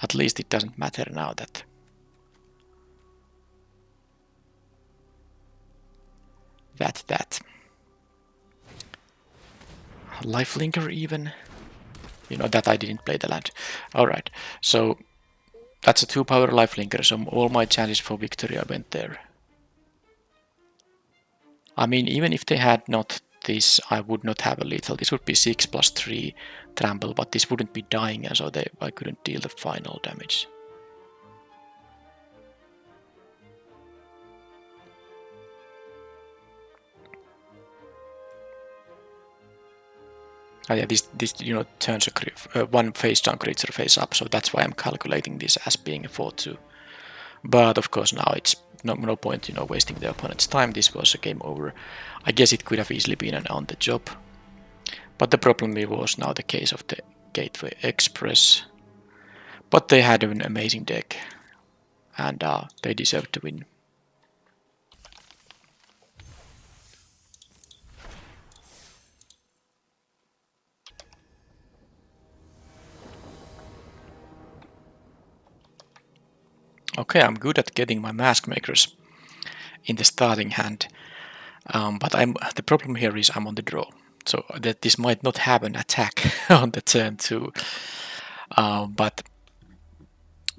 at least it doesn't matter now that lifelinker even. That I didn't play the land. Alright, so that's a 2-power lifelinker, so all my chances for victory went there. I mean, even if they had not this, I would not have a lethal. This would be 6 plus 3 trample, but this wouldn't be dying, and so I couldn't deal the final damage. Oh yeah, this turns one face down creature face up, so that's why I'm calculating this as being a 4-2. But of course now it's no point wasting the opponent's time. This was a game over. I guess it could have easily been an on the job. But the problem was now the case of the Gateway Express. But they had an amazing deck, and they deserved to win. Okay, I'm good at getting my mask makers in the starting hand, but the problem here is I'm on the draw. So that this might not have an attack on the turn 2. But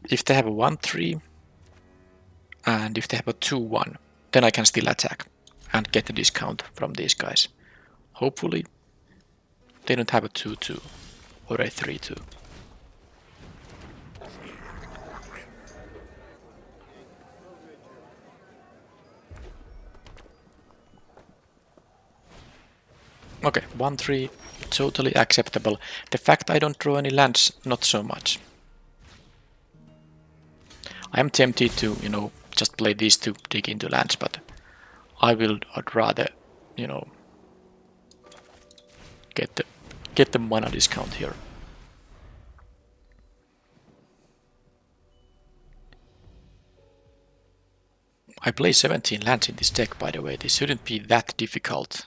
if they have a 1-3 and if they have a 2-1, then I can still attack and get a discount from these guys. Hopefully they don't have a 2-2 or a 3-2. Okay, 1-3, totally acceptable. The fact I don't draw any lands, not so much. I am tempted to, just play these to dig into lands, but I'd rather, get the mana discount here. I play 17 lands in this deck, by the way. This shouldn't be that difficult.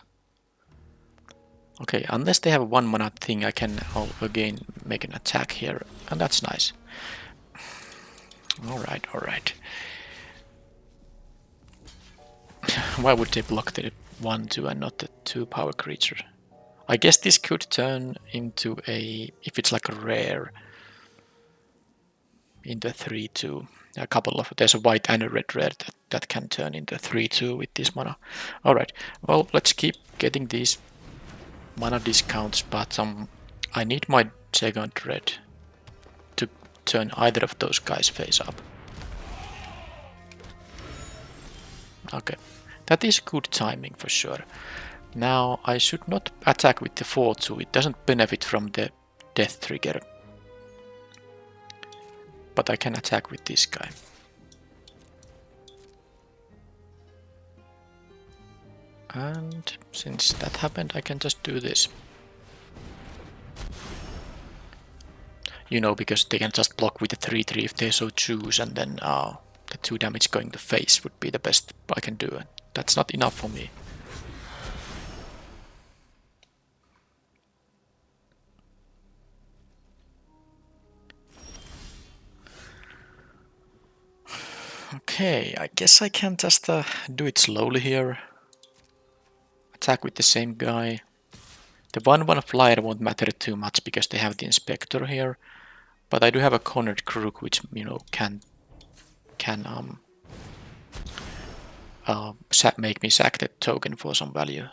Okay, unless they have a 1 mana thing, I can again make an attack here, and that's nice. Alright, alright. Why would they block the 1-2 and not the 2 power creature? I guess this could turn into if it's like a rare, into a 3-2. There's a white and a red rare that can turn into 3-2 with this mana. Alright, well, let's keep getting these mana discounts, but I need my second red to turn either of those guys face up. Okay, that is good timing for sure. Now I should not attack with the 4-2, it doesn't benefit from the death trigger. But I can attack with this guy. And since that happened, I can just do this. Because they can just block with the 3-3 if they so choose, and then the 2 damage going to face would be the best I can do. That's not enough for me. Okay, I guess I can just do it slowly here. Attack with the same guy. The 1-1 flyer won't matter too much because they have the Inspector here. But I do have a cornered crook which, can make me sack that token for some value.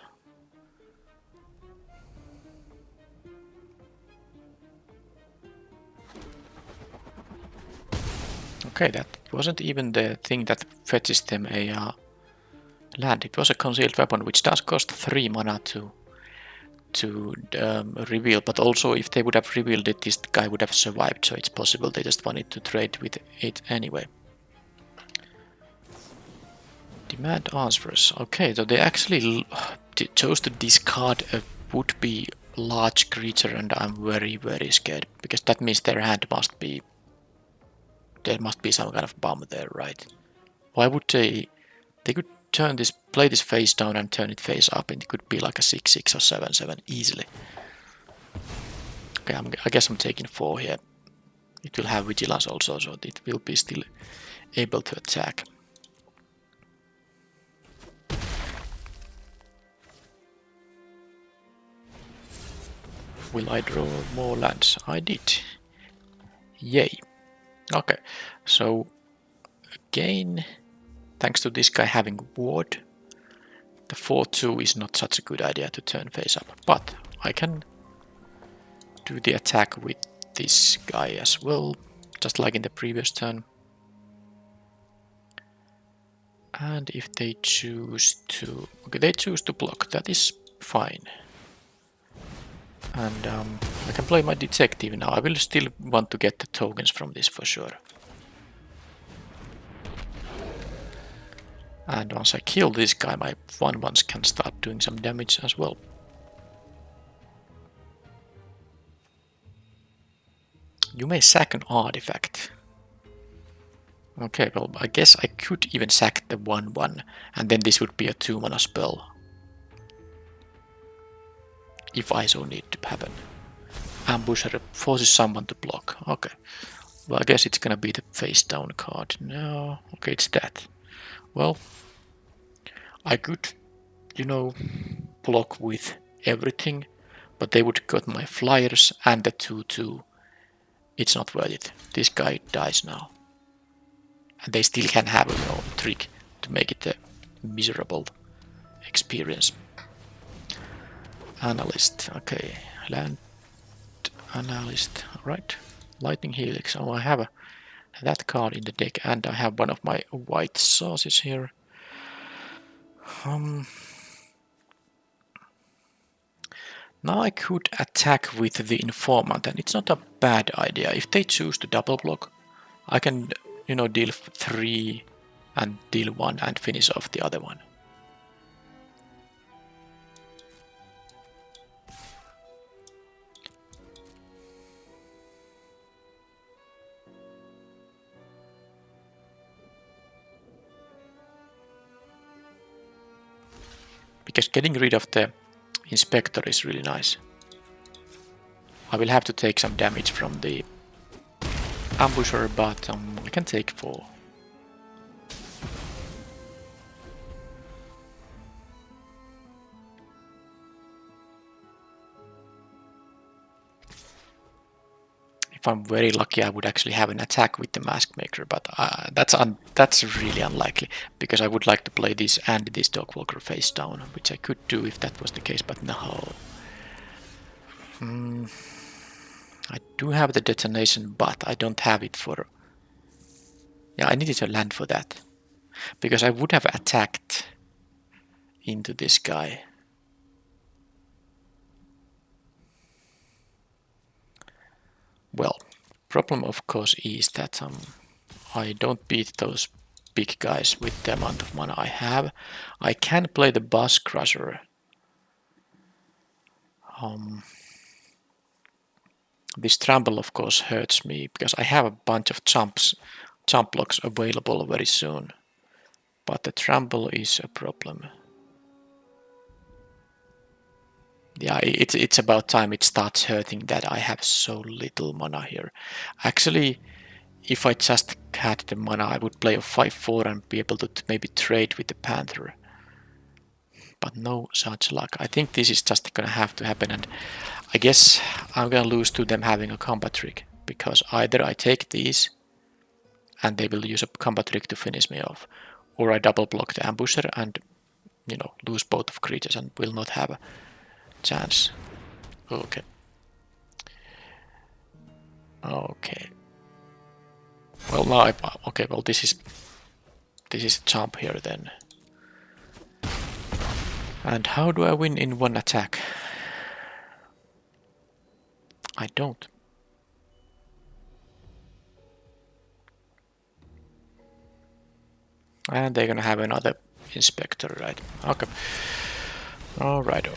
Okay, that wasn't even the thing that fetches them a land. It was a concealed weapon, which does cost 3 mana to reveal, but also if they would have revealed it, this guy would have survived, so it's possible they just wanted to trade with it anyway. Demand answers. Okay, so they actually chose to discard a would-be large creature, and I'm very, very scared, because that means their hand must be... There must be some kind of bomb there, right? Why would they... They could play this face down and turn it face up, and it could be like a 6-6 or 7-7 easily. Okay, I guess I'm taking 4 here. It will have vigilance also, so it will be still able to attack. Will I draw more lands? I did. Yay. Okay, so again, thanks to this guy having ward, the 4-2 is not such a good idea to turn face up, but I can do the attack with this guy as well, just like in the previous turn. And if they choose to... Okay, they choose to block, that is fine. And I can play my detective now. I will still want to get the tokens from this for sure. And once I kill this guy, my 1-1s can start doing some damage as well. You may sack an artifact. Okay, well, I guess I could even sack the 1-1, and then this would be a 2-mana spell. If I so need to happen. Ambusher forces someone to block. Okay. Well, I guess it's gonna be the face down card. No. Okay, it's that. Well, I could, block with everything, but they would got my flyers and the 2/2. It's not worth it. This guy dies now. And they still can have a trick to make it a miserable experience. Analyst, okay. Land analyst, right. Lightning Helix. Oh, I have that card in the deck, and I have one of my white sauces here. Now I could attack with the informant, and it's not a bad idea. If they choose to double block, I can, deal 3 and deal 1 and finish off the other one. Because getting rid of the inspector is really nice. I will have to take some damage from the ambusher, but I can take 4. If I'm very lucky, I would actually have an attack with the Mask Maker, but that's really unlikely, because I would like to play this and this Dogwalker face down, which I could do if that was the case, but no. I do have the detonation, but I don't have it for... Yeah, I needed to land for that, because I would have attacked into this guy. Well, problem of course is that I don't beat those big guys with the amount of mana I have. I can play the Bus Crusher. This trample of course hurts me, because I have a bunch of jump blocks available very soon. But the trample is a problem. Yeah, it's about time it starts hurting that I have so little mana here. Actually, if I just had the mana, I would play a 5/4 and be able to maybe trade with the Panther. But no such luck. I think this is just gonna have to happen, and I guess I'm gonna lose to them having a combat trick, because either I take these and they will use a combat trick to finish me off, or I double block the ambusher and lose both of creatures and will not have a chance. Okay. Okay. Well, now okay. Well, this is a jump here then. And how do I win in one attack? I don't. And they're gonna have another inspector, right? Okay. All right.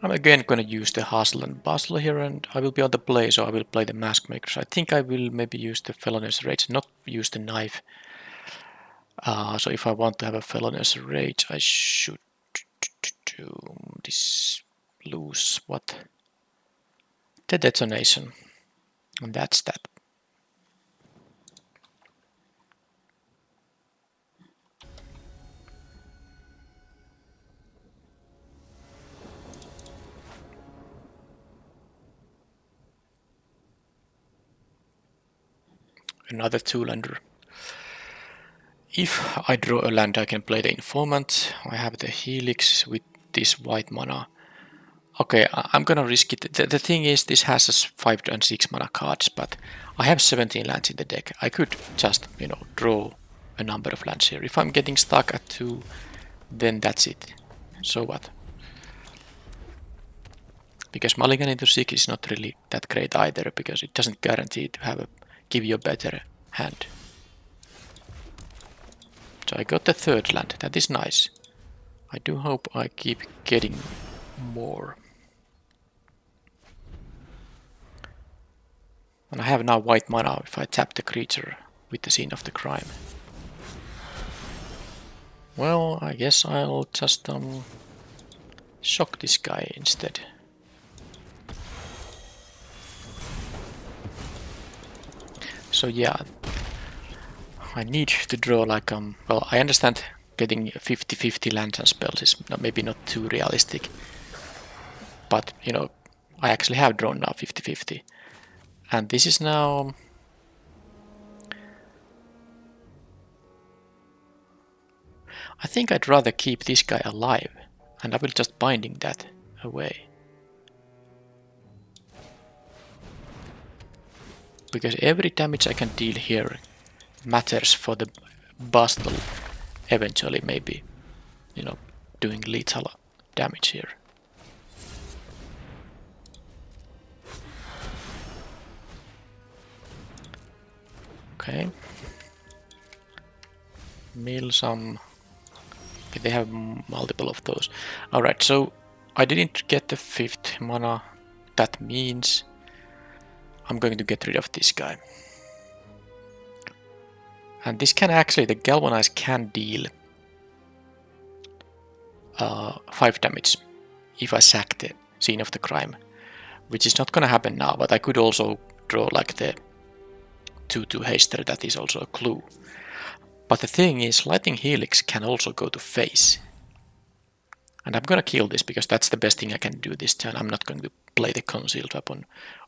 I'm again gonna use the hustle and bustle here, and I will be on the play, so I will play the Mask Makers. I think I will maybe use the Felonious Rage, not use the knife. So if I want to have a Felonious Rage, I should do this, lose what? The detonation. And that's that. Another 2-lander. If I draw a land, I can play the Informant. I have the Helix with this white mana. Okay, I'm gonna risk it. The thing is, this has 5 and 6 mana cards, but I have 17 lands in the deck. I could just, draw a number of lands here. If I'm getting stuck at 2, then that's it. So what? Because Mulligan into 6 is not really that great either, because it doesn't guarantee to give you a better hand. So I got the 3rd land. That is nice. I do hope I keep getting more. And I have now white mana if I tap the creature with the Scene of the Crime. Well, I guess I'll just shock this guy instead. So yeah, I need to draw like well, I understand getting 50-50 lands and spells is maybe not too realistic, but you know, I actually have drawn now 50-50, and this is now. I think I'd rather keep this guy alive, and I will just binding that away. Because every damage I can deal here matters for the Bustle eventually maybe, you know, doing lethal damage here. Okay. Mill some. Okay, they have multiple of those. Alright, so I didn't get the 5th mana. That means I'm going to get rid of this guy. And this can actually, the Galvanize can deal 5 damage if I sack the Scene of the Crime. Which is not gonna happen now, but I could also draw like the 2/2 haster, that is also a clue. But the thing is, Lightning Helix can also go to face. And I'm gonna kill this because that's the best thing I can do this turn. I'm not going to play the concealed weapon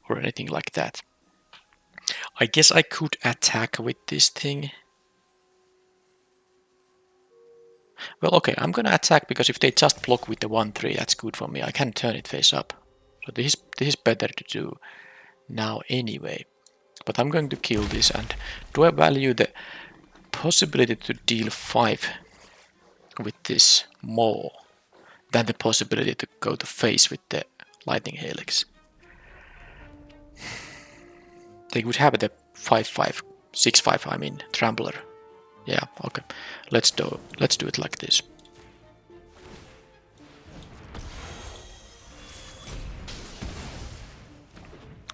or anything like that. I guess I could attack with this thing. Well, okay, I'm gonna attack because if they just block with the 1/3, that's good for me. I can turn it face up. So this is better to do now anyway. But I'm going to kill this, and do I value the possibility to deal 5 with this more than the possibility to go to face with the Lightning Helix? They would have the 5/5, 6/5, I mean, Trampler. Yeah, okay. Let's do it like this.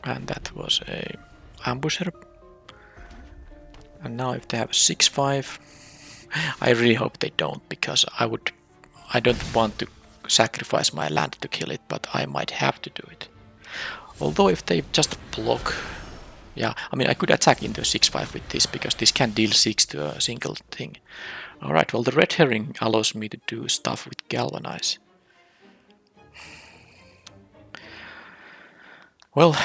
And that was a ambusher. And now if they have a 6/5, I really hope they don't, because I don't want to sacrifice my land to kill it, but I might have to do it. Although if they just block, yeah, I mean I could attack into a 6/5 with this, because this can deal 6 to a single thing. Alright, well the red herring allows me to do stuff with Galvanize. Well,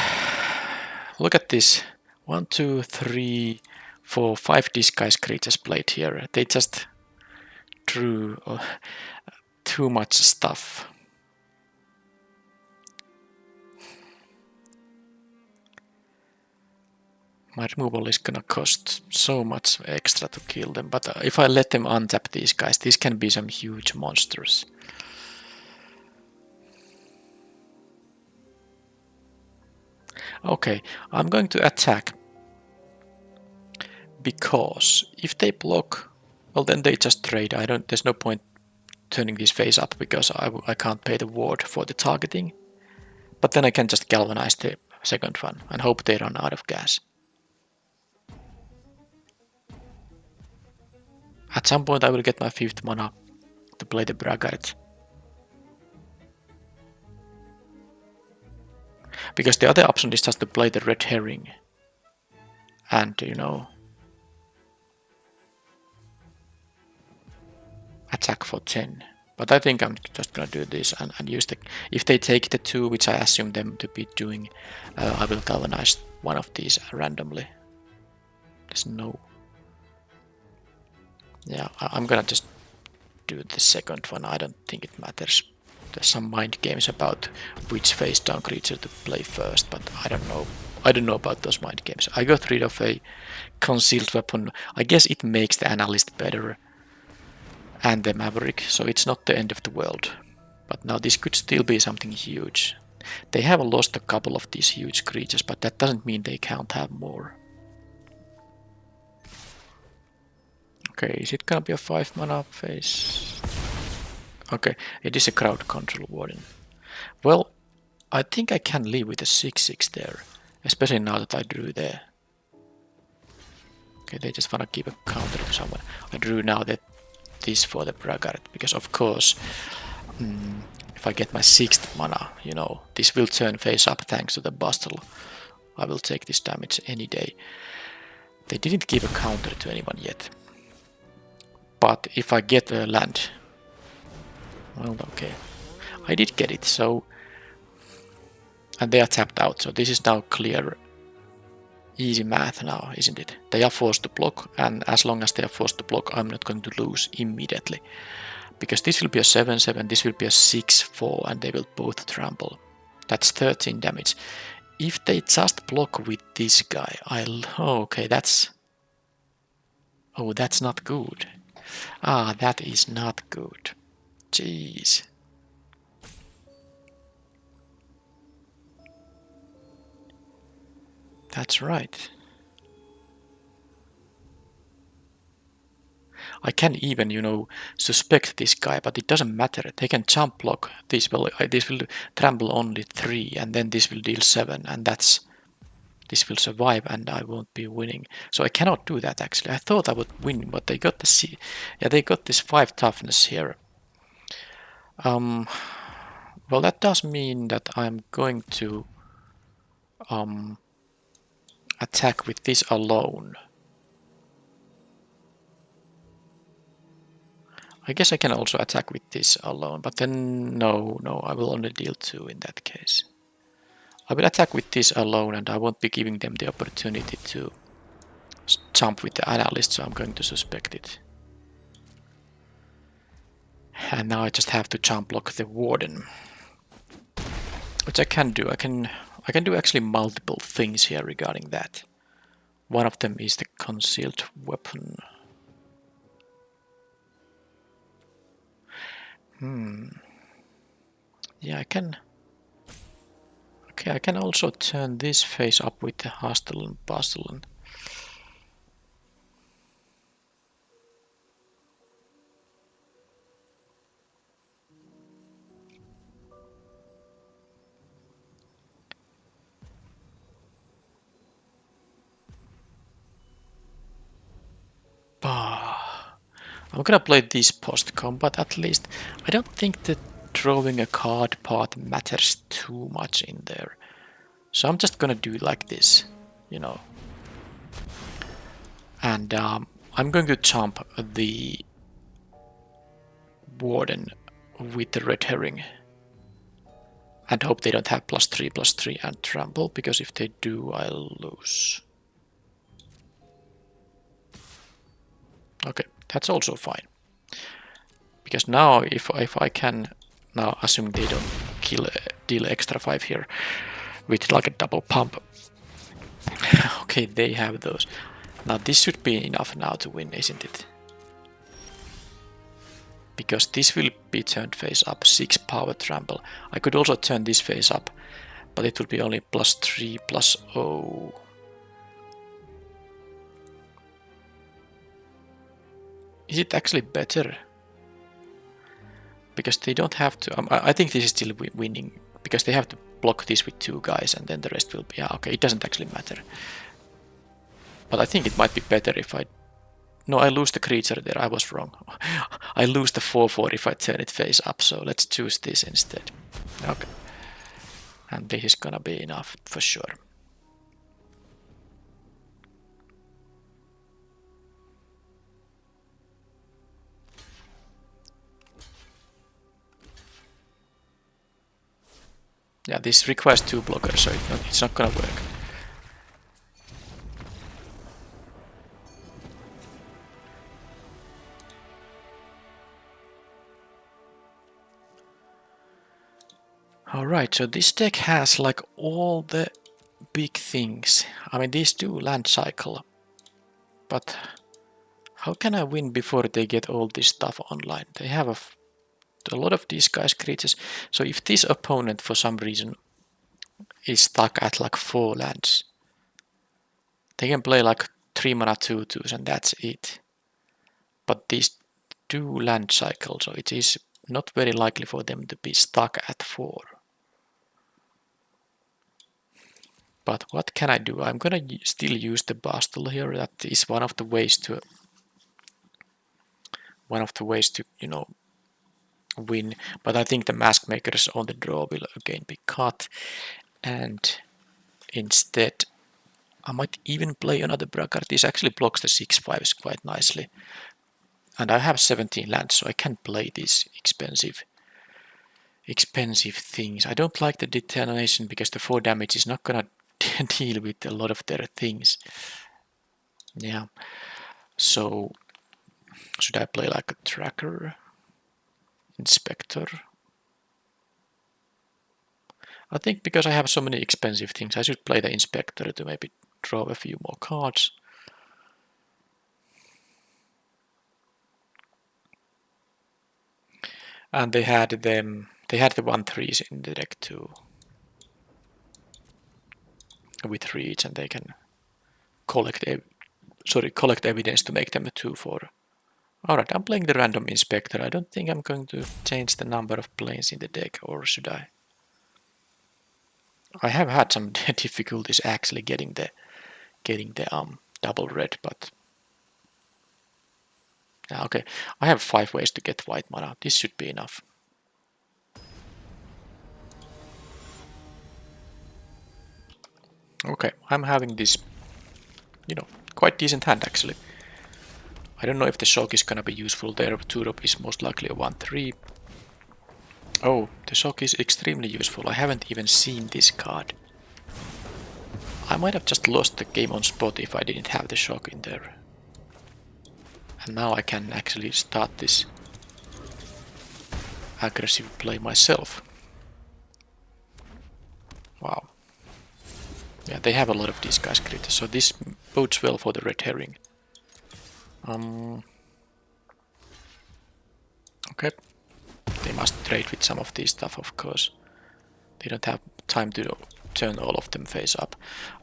look at this. 1, 2, 3, 4, 5 disguise creatures played here. They just drew too much stuff. My removal is gonna cost so much extra to kill them, but if I let them untap these guys, these can be some huge monsters. Okay, I'm going to attack, because if they block, well then they just trade. There's no point turning this face up, because I can't pay the ward for the targeting. But then I can just galvanize the second one and hope they run out of gas. At some point I will get my 5th mana to play the Braggart. Because the other option is just to play the red herring. And, you know, attack for 10. But I think I'm just gonna do this and use the... If they take the 2, which I assume them to be doing, I will galvanize one of these randomly. There's no... Yeah, I'm gonna just do the second one. I don't think it matters. There's some mind games about which face down creature to play first, but I don't know. I don't know about those mind games. I got rid of a concealed weapon. I guess it makes the analyst better and the maverick, so it's not the end of the world. But now this could still be something huge. They have lost a couple of these huge creatures, but that doesn't mean they can't have more. Okay, is it gonna be a 5 mana face? Okay, it is a crowd control warden. Well, I think I can live with a 6/6 there, especially now that I drew there. Okay, they just wanna keep a counter to someone. I drew now this for the Braggart, because of course, if I get my 6th mana, you know, this will turn face up thanks to the Bustle. I will take this damage any day. They didn't give a counter to anyone yet. But if I get a land... Well, okay. I did get it, so... And they are tapped out, so this is now clear. Easy math now, isn't it? They are forced to block, and as long as they are forced to block, I'm not going to lose immediately. Because this will be a 7-7, this will be a 6-4, and they will both trample. That's 13 damage. If they just block with this guy, oh, okay, that's... Oh, that's not good. Ah, that is not good. Jeez. That's right. I can even, you know, suspect this guy, but it doesn't matter. They can jump block. This will trample only 3, and then this will deal 7, and this will survive, and I won't be winning. So I cannot do that actually. I thought I would win, but they got the they got this 5 toughness here. Well, that does mean that I'm going to attack with this alone. I guess I can also attack with this alone, but then no, I will only deal 2 in that case. I will attack with this alone, and I won't be giving them the opportunity to jump with the analyst, so I'm going to suspect it. And now I just have to jump block the warden, which I can do. I can do actually multiple things here regarding that. One of them is the concealed weapon. Yeah, I can. Okay, I can also turn this face up with the hustle and bustle. I'm gonna play this post-combat at least. I don't think that drawing a card part matters too much in there. So I'm just gonna do it like this, you know. And I'm going to jump the warden with the red herring. And hope they don't have +3/+3 and trample, because if they do, I'll lose. Okay, that's also fine. Because now, if I can, now assuming they don't deal extra 5 here, with like a double pump. Okay, they have those. Now this should be enough now to win, isn't it? Because this will be turned face up, 6 power trample. I could also turn this face up, but it will be only +3/+0. Is it actually better? Because they don't have to... I think this is still winning, because they have to block this with 2 guys, and then the rest will be... Yeah, okay, it doesn't actually matter. But I think it might be better if I... No, I lose the creature there, I was wrong. I lose the 4/4 if I turn it face up, so let's choose this instead. Okay. And this is gonna be enough, for sure. Yeah, this requires 2 blockers, so it's not gonna work. Alright, so this deck has like all the big things. I mean, these do land cycle. But how can I win before they get all this stuff online? They have a lot of these guys creatures. So if this opponent for some reason is stuck at like 4 lands, they can play like 3 mana 2/2s and that's it. But these do land cycle, so it is not very likely for them to be stuck at 4. But what can I do? I'm gonna still use the Bastel here. That is one of the ways to you know, win. But I think the Mask Makers on the draw will again be cut, and instead I might even play another Braggart. This actually blocks the 6-5s quite nicely. And I have 17 lands, so I can play these expensive things. I don't like the detonation because the 4 damage is not gonna deal with a lot of their things. Yeah. So should I play like a tracker? Inspector? I think because I have so many expensive things, I should play the Inspector to maybe draw a few more cards. And they had the 1/3s in the deck too. With reach, and they can collect evidence to make them a 2/4. Alright, I'm playing the random Inspector. I don't think I'm going to change the number of planes in the deck, or should I? I have had some difficulties actually getting the double red, but okay. I have 5 ways to get white mana. This should be enough. Okay, I'm having this, quite decent hand actually. I don't know if the shock is gonna be useful there. 2-drop is most likely a 1/3. Oh, the shock is extremely useful. I haven't even seen this card. I might have just lost the game on spot if I didn't have the shock in there. And now I can actually start this aggressive play myself. Wow. Yeah, they have a lot of disguise critters, so this bodes well for the red herring. Okay. They must trade with some of these stuff, of course. They don't have time to turn all of them face up.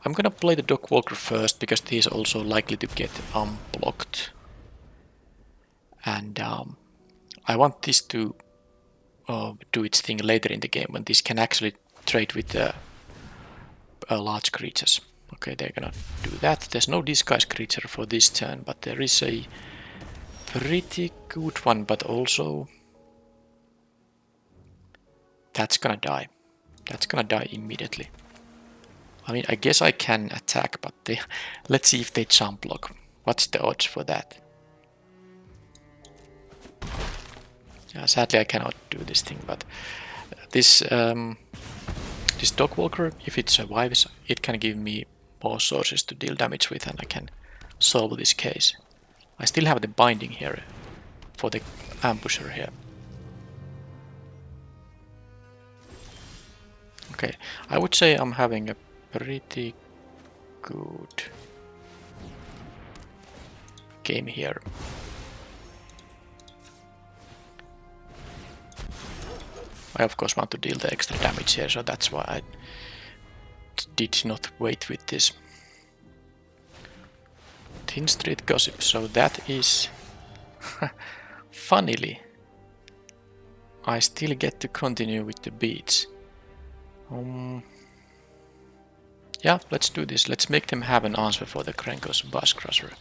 I'm gonna play the Dog Walker first, because he's also likely to get blocked. And I want this to do its thing later in the game, when this can actually trade with large creatures. Okay, they're gonna do that. There's no disguise creature for this turn, but there is a pretty good one, but also that's gonna die. That's gonna die immediately. I mean, I guess I can attack, but let's see if they jump block. What's the odds for that? Yeah, sadly I cannot do this thing, but this this Dog Walker, if it survives, it can give me more sources to deal damage with, and I can solve this case. I still have the binding here for the ambusher here. Okay, I would say I'm having a pretty good game here. I of course want to deal the extra damage here, so that's why I did not wait with this. Thin Street Gossip, so that is... funnily, I still get to continue with the beats. Yeah, let's do this. Let's make them have an answer for the Krenko's Bus Crusher.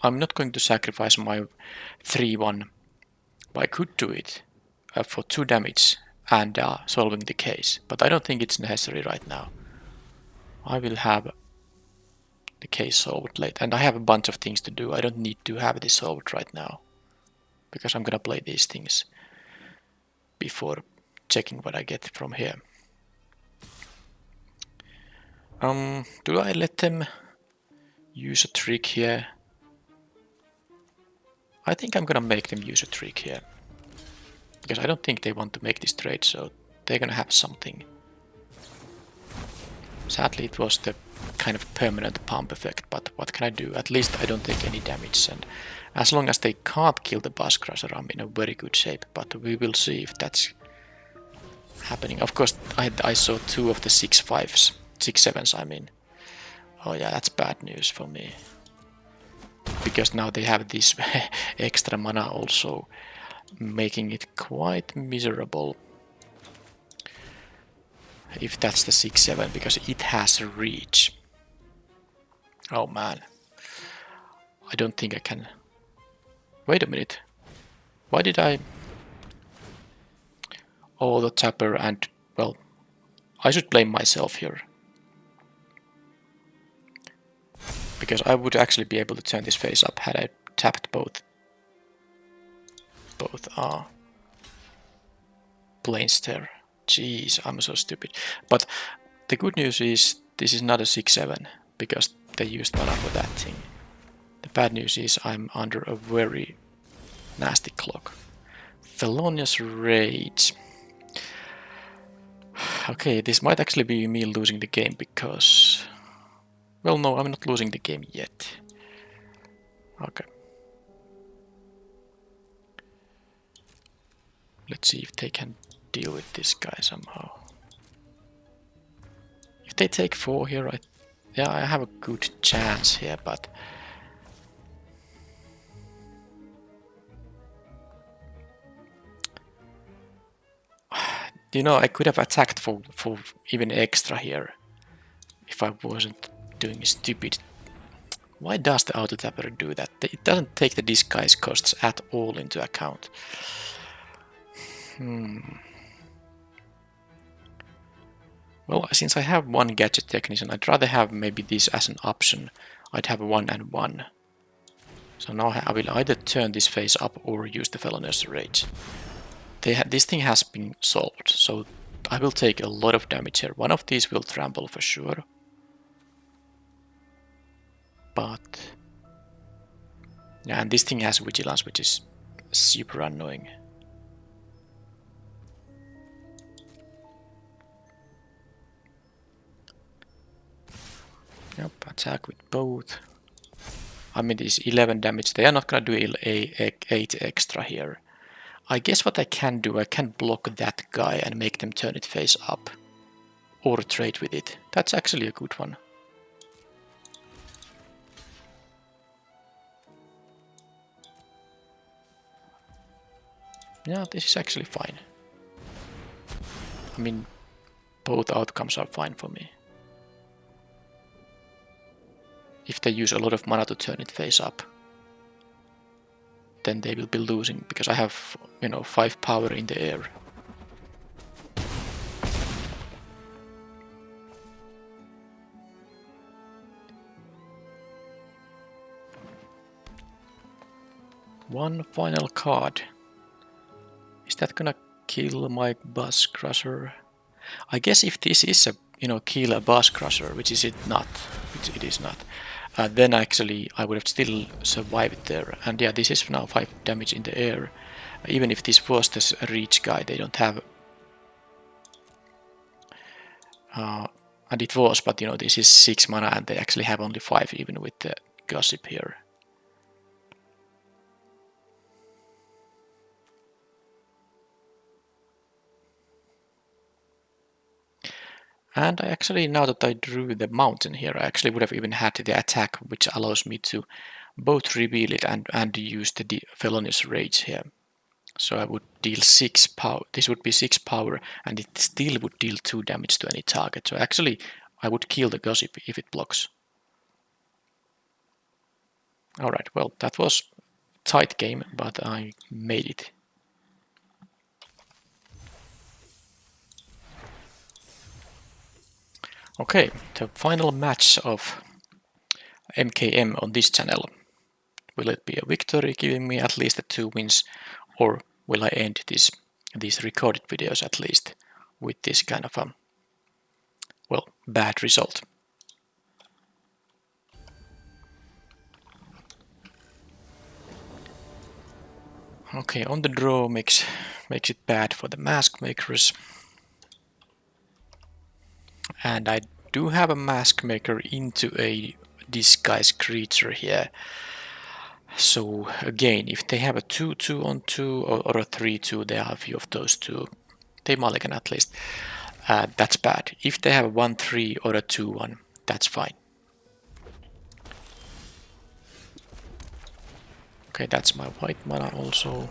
I'm not going to sacrifice my 3-1, but I could do it for 2 damage and solving the case, but I don't think it's necessary right now. I will have the case solved later, and I have a bunch of things to do. I don't need to have this solved right now, because I'm gonna play these things before checking what I get from here. Do I let them use a trick here? I think I'm gonna make them use a trick here, because I don't think they want to make this trade, so they're gonna have something. Sadly, it was the kind of permanent pump effect, but what can I do? At least I don't take any damage, and as long as they can't kill the Bus Crusher, I'm in a very good shape, but we will see if that's happening. Of course, I saw 2 of the 6-5s, 6-7s I mean. Oh yeah, that's bad news for me. Because now they have this extra mana also, making it quite miserable. If that's the 6-7, because it has reach. Oh man. I don't think I can... Wait a minute. Why did I... Oh, the tapper and... Well, I should blame myself here. Because I would actually be able to turn this face up had I tapped both planes there. Jeez, I'm so stupid. But the good news is this is not a 6-7 because they used mana for that thing. The bad news is I'm under a very nasty clock. Felonious Rage. Okay, this might actually be me losing the game because... Well, no, I'm not losing the game yet. Okay. Let's see if they can deal with this guy somehow. If they take 4 here, yeah, I have a good chance here, but... You know, I could have attacked for even extra here. If I wasn't doing stupid. Why does the auto tapper do that? It doesn't take the disguise costs at all into account. Well, since I have one gadget technician, I'd rather have maybe this as an option. I'd have a 1 and 1. So now I will either turn this face up or use the Felonious Rage. This thing has been solved, so I will take a lot of damage here. One of these will trample for sure. But... yeah, and this thing has Vigilance, which is super annoying. Yep, attack with both. I mean, this 11 damage, they are not gonna do 8 extra here. I guess what I can do, I can block that guy and make them turn it face up. Or trade with it. That's actually a good one. Yeah, this is actually fine. I mean, both outcomes are fine for me. If they use a lot of mana to turn it face up, then they will be losing, because I have, you know, 5 power in the air. One final card. Is that gonna kill my Bus Crusher? I guess if this is a, you know, kill a Bus Crusher, which is it not, which it is not, then actually I would have still survived there. And yeah, this is now 5 damage in the air. Even if this was this reach guy, they don't have... and it was, but you know, this is 6 mana and they actually have only 5 even with the Gossip here. And I actually, now that I drew the mountain here, I actually would have even had the attack, which allows me to both reveal it and use the Felonious Rage here. So I would deal 6 power, this would be 6 power, and it still would deal 2 damage to any target. So actually, I would kill the Gossip if it blocks. Alright, well, that was a tight game, but I made it. Okay, the final match of MKM on this channel. Will it be a victory, giving me at least 2 wins, or will I end these recorded videos at least with this kind of a, well, bad result? Okay, on the draw makes it bad for the mask makers. And I do have a mask maker into a disguise creature here. So again, if they have a 2-2 on 2 or a 3-2, there are a few of those two. They mulligan at least. That's bad. If they have a 1-3 or a 2-1, that's fine. Okay, that's my white mana also.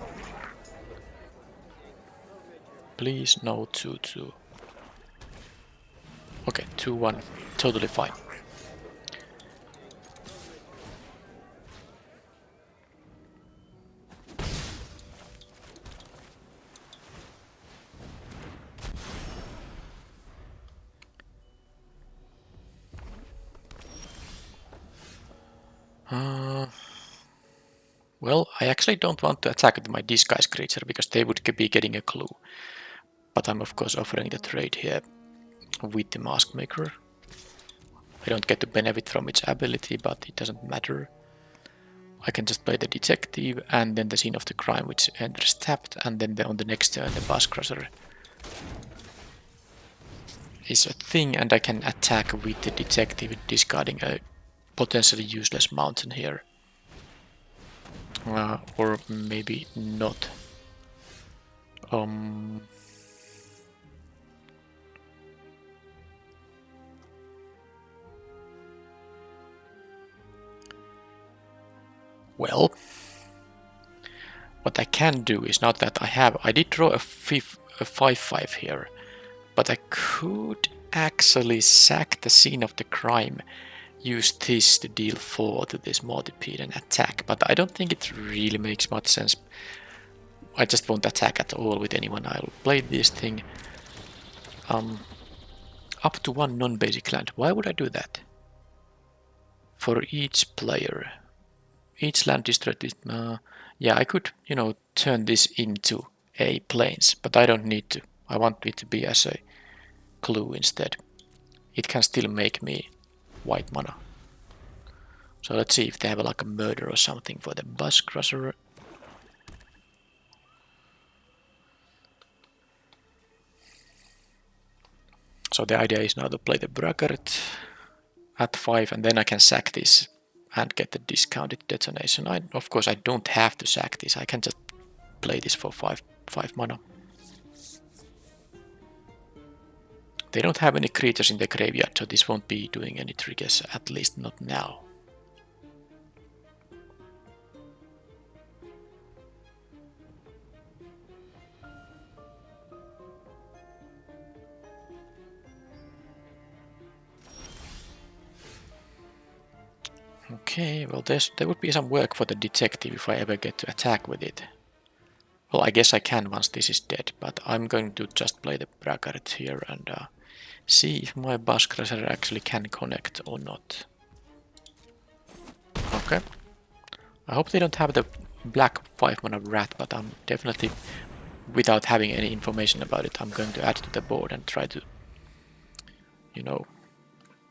Please no 2-2. Okay, 2-1, totally fine. Well, I actually don't want to attack with my disguise creature because they would be getting a clue. But I'm of course offering the trade here with the mask maker. I don't get to benefit from its ability, but it doesn't matter. I can just play the detective and then the scene of the crime, which enters tapped, and then on the next turn the bus crusher is a thing, and I can attack with the detective discarding a potentially useless mountain here. Or maybe not. Well, what I can do is not that I did draw a 5/5 here, but I could actually sack the scene of the crime, use this to deal 4 to this multipede and attack, but I don't think it really makes much sense. I just won't attack at all with anyone. I'll play this thing. Up to 1 non-basic land. Why would I do that? For each player. Each land destroyed is... yeah, I could, turn this into a plains, but I don't need to. I want it to be as a clue instead. It can still make me white mana. So let's see if they have like a murder or something for the bus crusher. So the idea is now to play the braggart at 5, and then I can sack this and get the discounted detonation. Of course I don't have to sack this, I can just play this for 5 mana. They don't have any creatures in the graveyard, so this won't be doing any triggers, at least not now. Okay, well there would be some work for the detective if I ever get to attack with it. Well, I guess I can once this is dead, but I'm going to just play the braggart here and see if my bus crusher actually can connect or not. Okay. I hope they don't have the black 5 mana rat, but I'm definitely, without having any information about it, I'm going to add to the board and try to,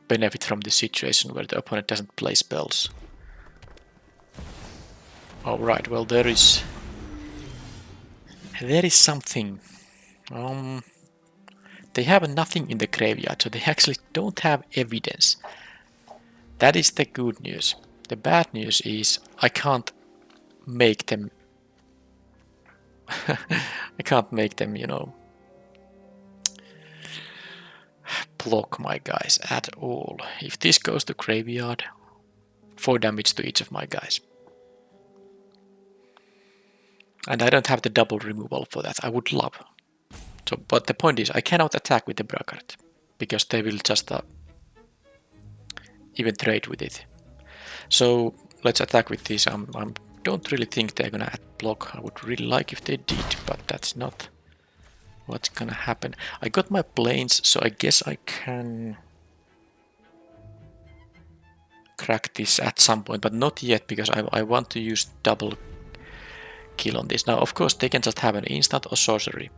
benefit from the situation where the opponent doesn't play spells. Alright, well there is something. They have nothing in the graveyard, so they actually don't have evidence. That is the good news. The bad news is I can't make them block my guys at all. If this goes to graveyard, 4 damage to each of my guys. And I don't have the double removal for that. I would love. So, but the point is, I cannot attack with the braggart because they will just even trade with it. So let's attack with this. I don't really think they're gonna block. I would really like if they did, but that's not what's gonna happen. I got my planes, so I guess I can crack this at some point, but not yet because I want to use double kill on this. Now, of course, they can just have an instant or sorcery,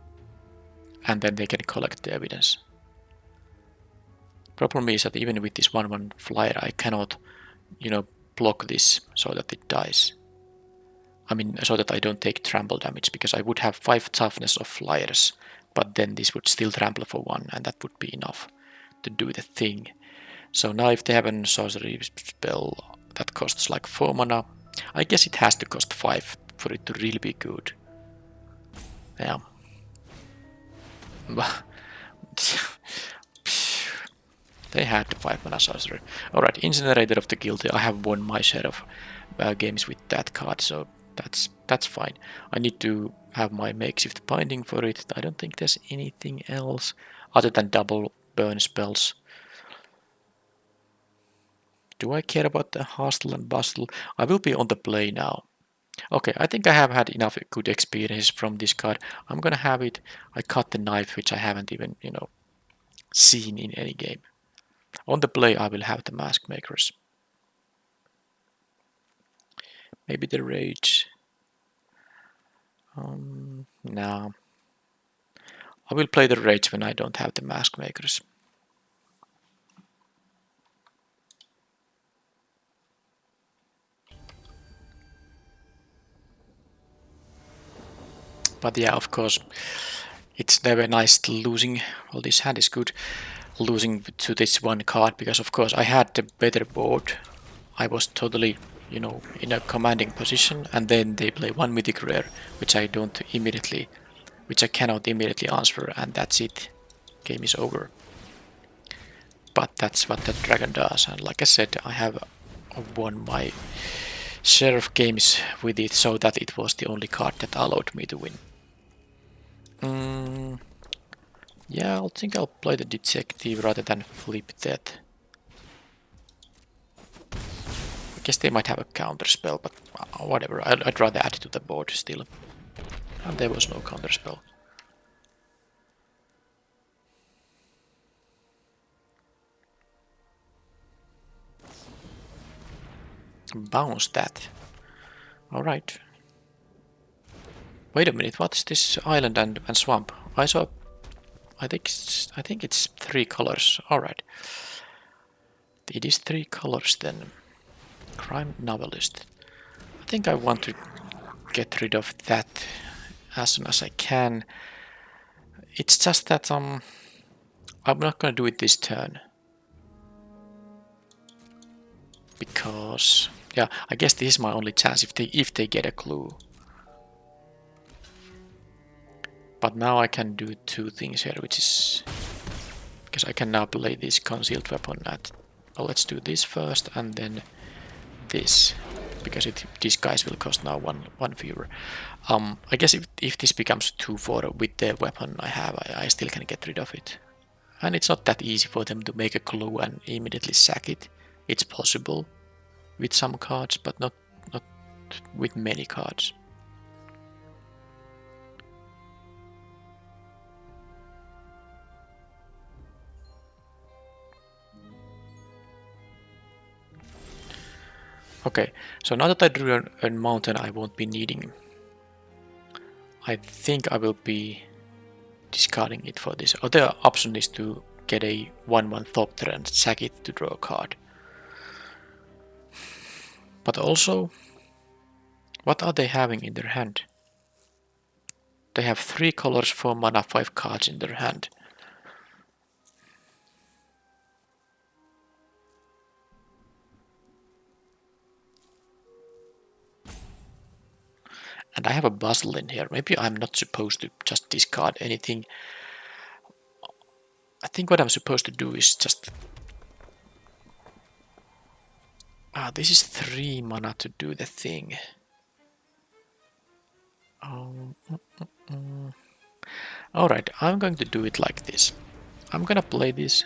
and then they can collect the evidence. Problem is that even with this 1/1 flyer, I cannot, block this so that it dies. I mean, so that I don't take trample damage, because I would have 5 toughness of flyers, but then this would still trample for 1, and that would be enough to do the thing. So now if they have a sorcery spell that costs like 4 mana, I guess it has to cost 5 for it to really be good. Yeah. They had the 5 mana sorcerer. Alright, Incinerator of the Guilty. I have won my share of games with that card, so that's fine. I need to have my makeshift binding for it. I don't think there's anything else other than double burn spells. Do I care about the hustle and bustle? I will be on the play now. Okay, I think I have had enough good experiences from this card. I'm gonna have it. I cut the knife, which I haven't even, seen in any game. On the play, I will have the mask makers. Maybe the rage. Nah. I will play the rage when I don't have the mask makers. But yeah, of course, it's never nice losing. Well, this hand is good. Losing to this one card because, of course, I had the better board. I was totally, you know, in a commanding position, and then they play one mythic rare, which I cannot immediately answer, and that's it. Game is over. But that's what that dragon does, and like I said, I have won my share of games with it, so that it was the only card that allowed me to win. Yeah, I think I'll play the detective rather than flip that. I guess they might have a counter spell, but whatever. I'd rather add it to the board still. And there was no counter spell. Bounce that. Alright. Wait a minute, what's this island and swamp? I saw... I think it's 3 colors. Alright. It is 3 colors then. Crime novelist. I think I want to get rid of that as soon as I can. It's just that I'm not gonna do it this turn. Because yeah, I guess this is my only chance if they get a clue. But now I can do 2 things here, which is because I can now play this concealed weapon at. Well, let's do this first and then this, because this guys will cost now one viewer. I guess if this becomes 2-4 with the weapon I have, I still can get rid of it. And it's not that easy for them to make a clue and immediately sack it. It's possible with some cards, but not with many cards. Okay, so now that I drew a mountain I won't be needing, I think I will be discarding it for this. Other option is to get a 1/1 Thopter and sack it to draw a card. But also, what are they having in their hand? They have 3 colors, 4 mana, 5 cards in their hand. And I have a bustle in here. Maybe I'm not supposed to just discard anything. I think what I'm supposed to do is just... this is 3 mana to do the thing. Alright, I'm going to do it like this. I'm gonna play this.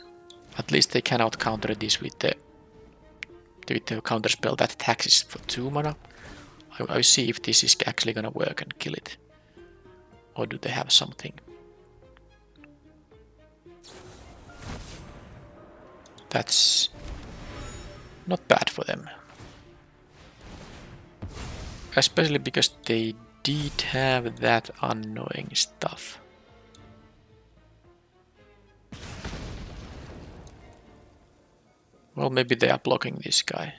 At least they cannot counter this with the counter spell that taxes for 2 mana. I will see if this is actually gonna work and kill it. Or do they have something? That's not bad for them. Especially because they did have that annoying stuff. Well, maybe they are blocking this guy.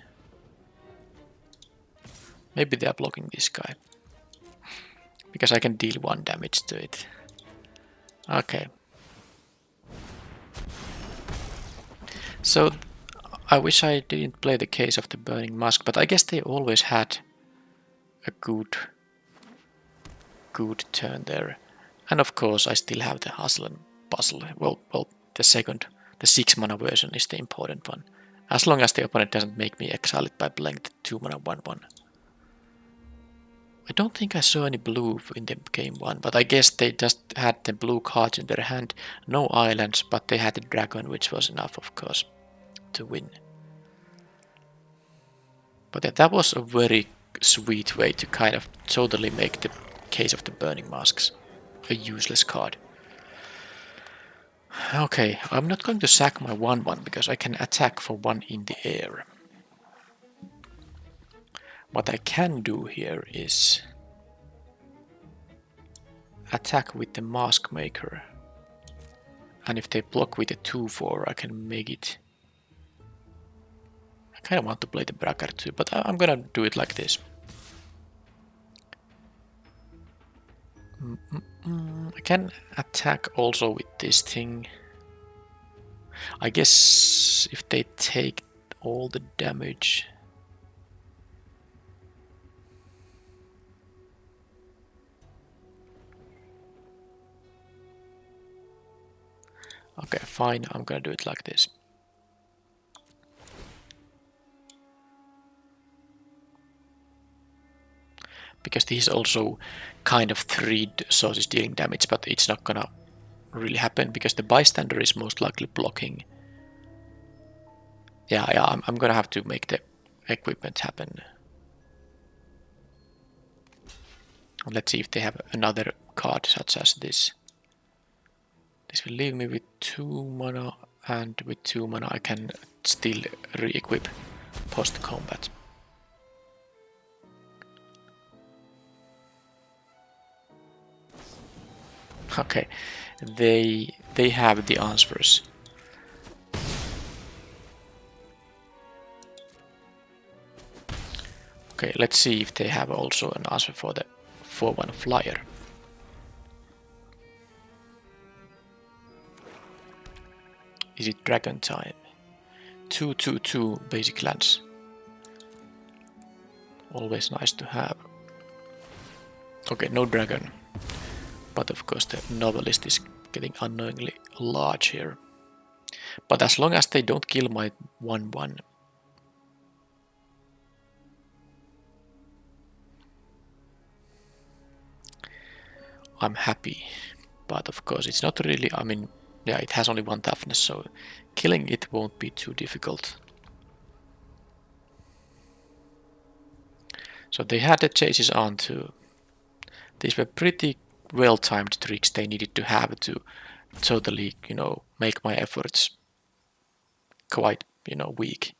Maybe they are blocking this guy. Because I can deal 1 damage to it. Okay. So, I wish I didn't play the Case of the Burning Mask, but I guess they always had a good turn there. And of course, I still have the Hustle and Puzzle. Well, the 6 mana version is the important one. As long as the opponent doesn't make me exile it by playing the 2 mana 1/1. I don't think I saw any blue in the game 1, but I guess they just had the blue cards in their hand. No islands, but they had the dragon, which was enough, of course, to win. But yeah, that was a very sweet way to kind of totally make the Case of the Burning Masks a useless card. Okay, I'm not going to sack my 1/1 because I can attack for 1 in the air. What I can do here is attack with the Mask Maker. And if they block with a 2-4, I can make it. I kind of want to play the Bracker too, but I'm gonna do it like this. I can attack also with this thing. I guess if they take all the damage. Okay, fine, I'm gonna do it like this. Because this is also kind of 3 sources dealing damage, but it's not gonna really happen because the bystander is most likely blocking. Yeah, I'm gonna have to make the equipment happen. Let's see if they have another card such as this. This will leave me with 2 mana, and with 2 mana I can still re-equip post-combat. Okay, they have the answers. Okay, let's see if they have also an answer for the 4-1 flyer. Is it dragon time? 2/2/2 basic lands. Always nice to have. Okay, no dragon. But of course the novelist is getting annoyingly large here. But as long as they don't kill my 1/1. I'm happy. But of course it's not really, I mean, yeah, it has only 1 toughness, so killing it won't be too difficult. So they had the chases on too. These were pretty well-timed tricks they needed to have to totally, you know, make my efforts quite, you know, weak.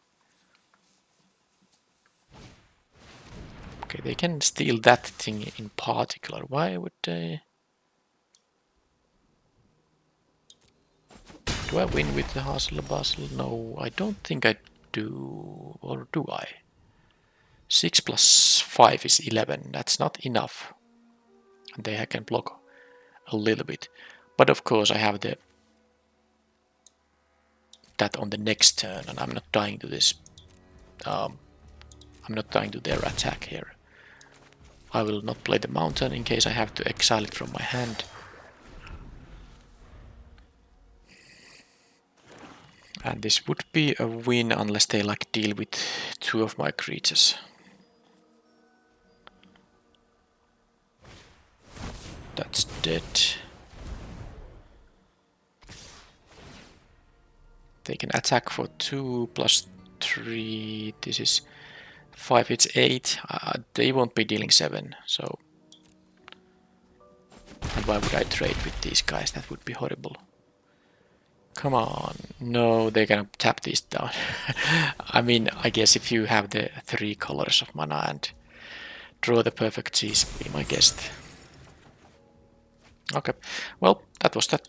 Okay, they can steal that thing in particular. Why would they? Do I win with the hustle bustle? No, I don't think I do. Or do I? 6 + 5 is 11. That's not enough. And they can block a little bit. But of course I have the that on the next turn, and I'm not dying to this. I'm not dying to their attack here. I will not play the mountain in case I have to exile it from my hand. And this would be a win unless they like deal with 2 of my creatures. That's dead. They can attack for 2 + 3. This is 5, it's 8. They won't be dealing 7, so. And why would I trade with these guys? That would be horrible. Come on. No, they're gonna tap these down. I mean, I guess if you have the 3 colors of mana and draw the perfect cheese, be my guest. Okay, well, that was that.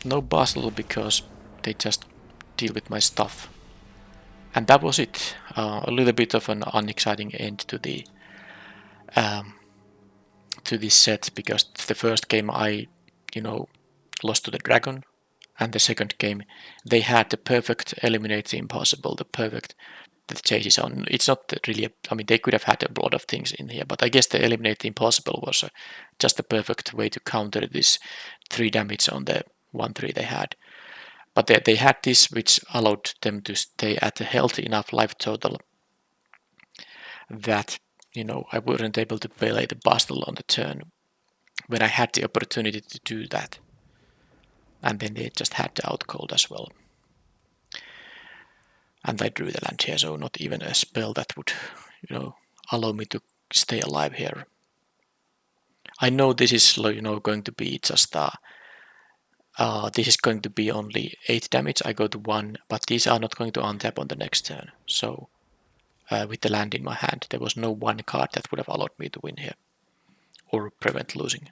No bustle because they just deal with my stuff. And that was it. A little bit of an unexciting end to the to this set, because the first game I, you know, lost to the dragon, and the second game they had the perfect eliminate the impossible, the perfect the chases on. It's not really, I mean, they could have had a lot of things in here, but I guess the eliminate the impossible was just the perfect way to counter this 3 damage on the 1/3 they had. But they had this, which allowed them to stay at a healthy enough life total that, you know, I wasn't able to play the bustle on the turn when I had the opportunity to do that. And then they just had the out cold as well. And I drew the land here, so not even a spell that would, you know, allow me to stay alive here. I know this is, you know, going to be just this is going to be only 8 damage. I go to 1, but these are not going to untap on the next turn. So with the land in my hand. There was no one card that would have allowed me to win here or prevent losing.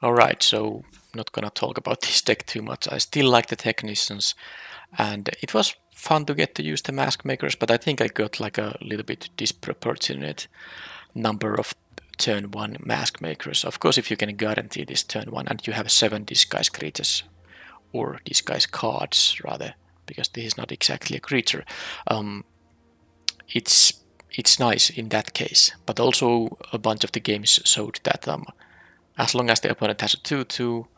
Alright, so not gonna talk about this deck too much. I still like the Technicians, and it was fun to get to use the Mask Makers, but I think I got like a little bit disproportionate number of turn 1 Mask Makers. Of course, if you can guarantee this turn 1 and you have 7 disguise creatures, or disguise cards rather, because this is not exactly a creature, it's nice in that case. But also a bunch of the games showed that as long as the opponent has a 2/2,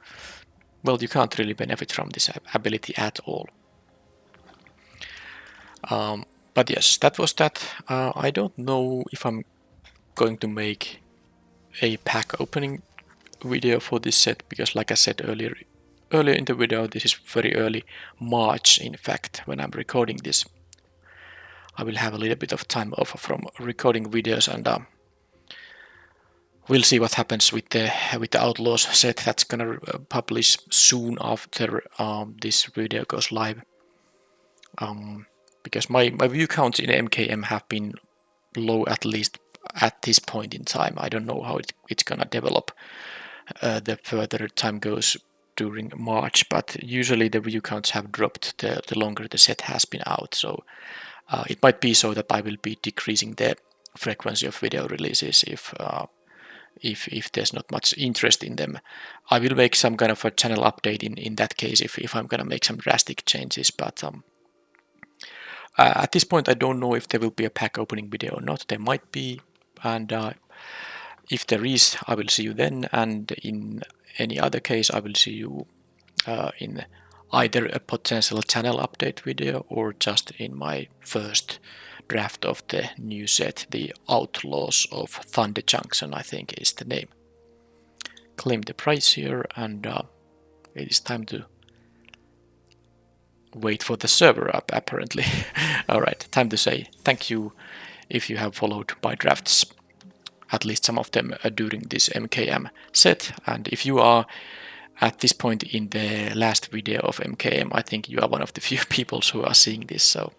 well, you can't really benefit from this ability at all. But yes, that was that. I don't know if I'm going to make a pack opening video for this set, because like I said earlier in the video, this is very early March, in fact, when I'm recording this. I will have a little bit of time off from recording videos, and we'll see what happens with the Outlaws set that's gonna publish soon after this video goes live. Because my view counts in MKM have been low, at least at this point in time. I don't know how it's gonna develop the further time goes during March, but usually the view counts have dropped the longer the set has been out. So it might be so that I will be decreasing the frequency of video releases if there's not much interest in them. I will make some kind of a channel update in that case if I'm gonna make some drastic changes, but at this point I don't know if there will be a pack opening video or not. There might be, and if there is, I will see you then, and in any other case I will see you in either a potential channel update video or just in my first draft of the new set, the Outlaws of Thunder Junction, I think is the name. Claim the prize here, and it is time to wait for the server up, apparently. Alright, time to say thank you if you have followed my drafts, at least some of them during this MKM set, and if you are at this point in the last video of MKM, I think you are one of the few people who are seeing this, so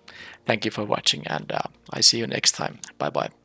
thank you for watching, and I see you next time. Bye bye.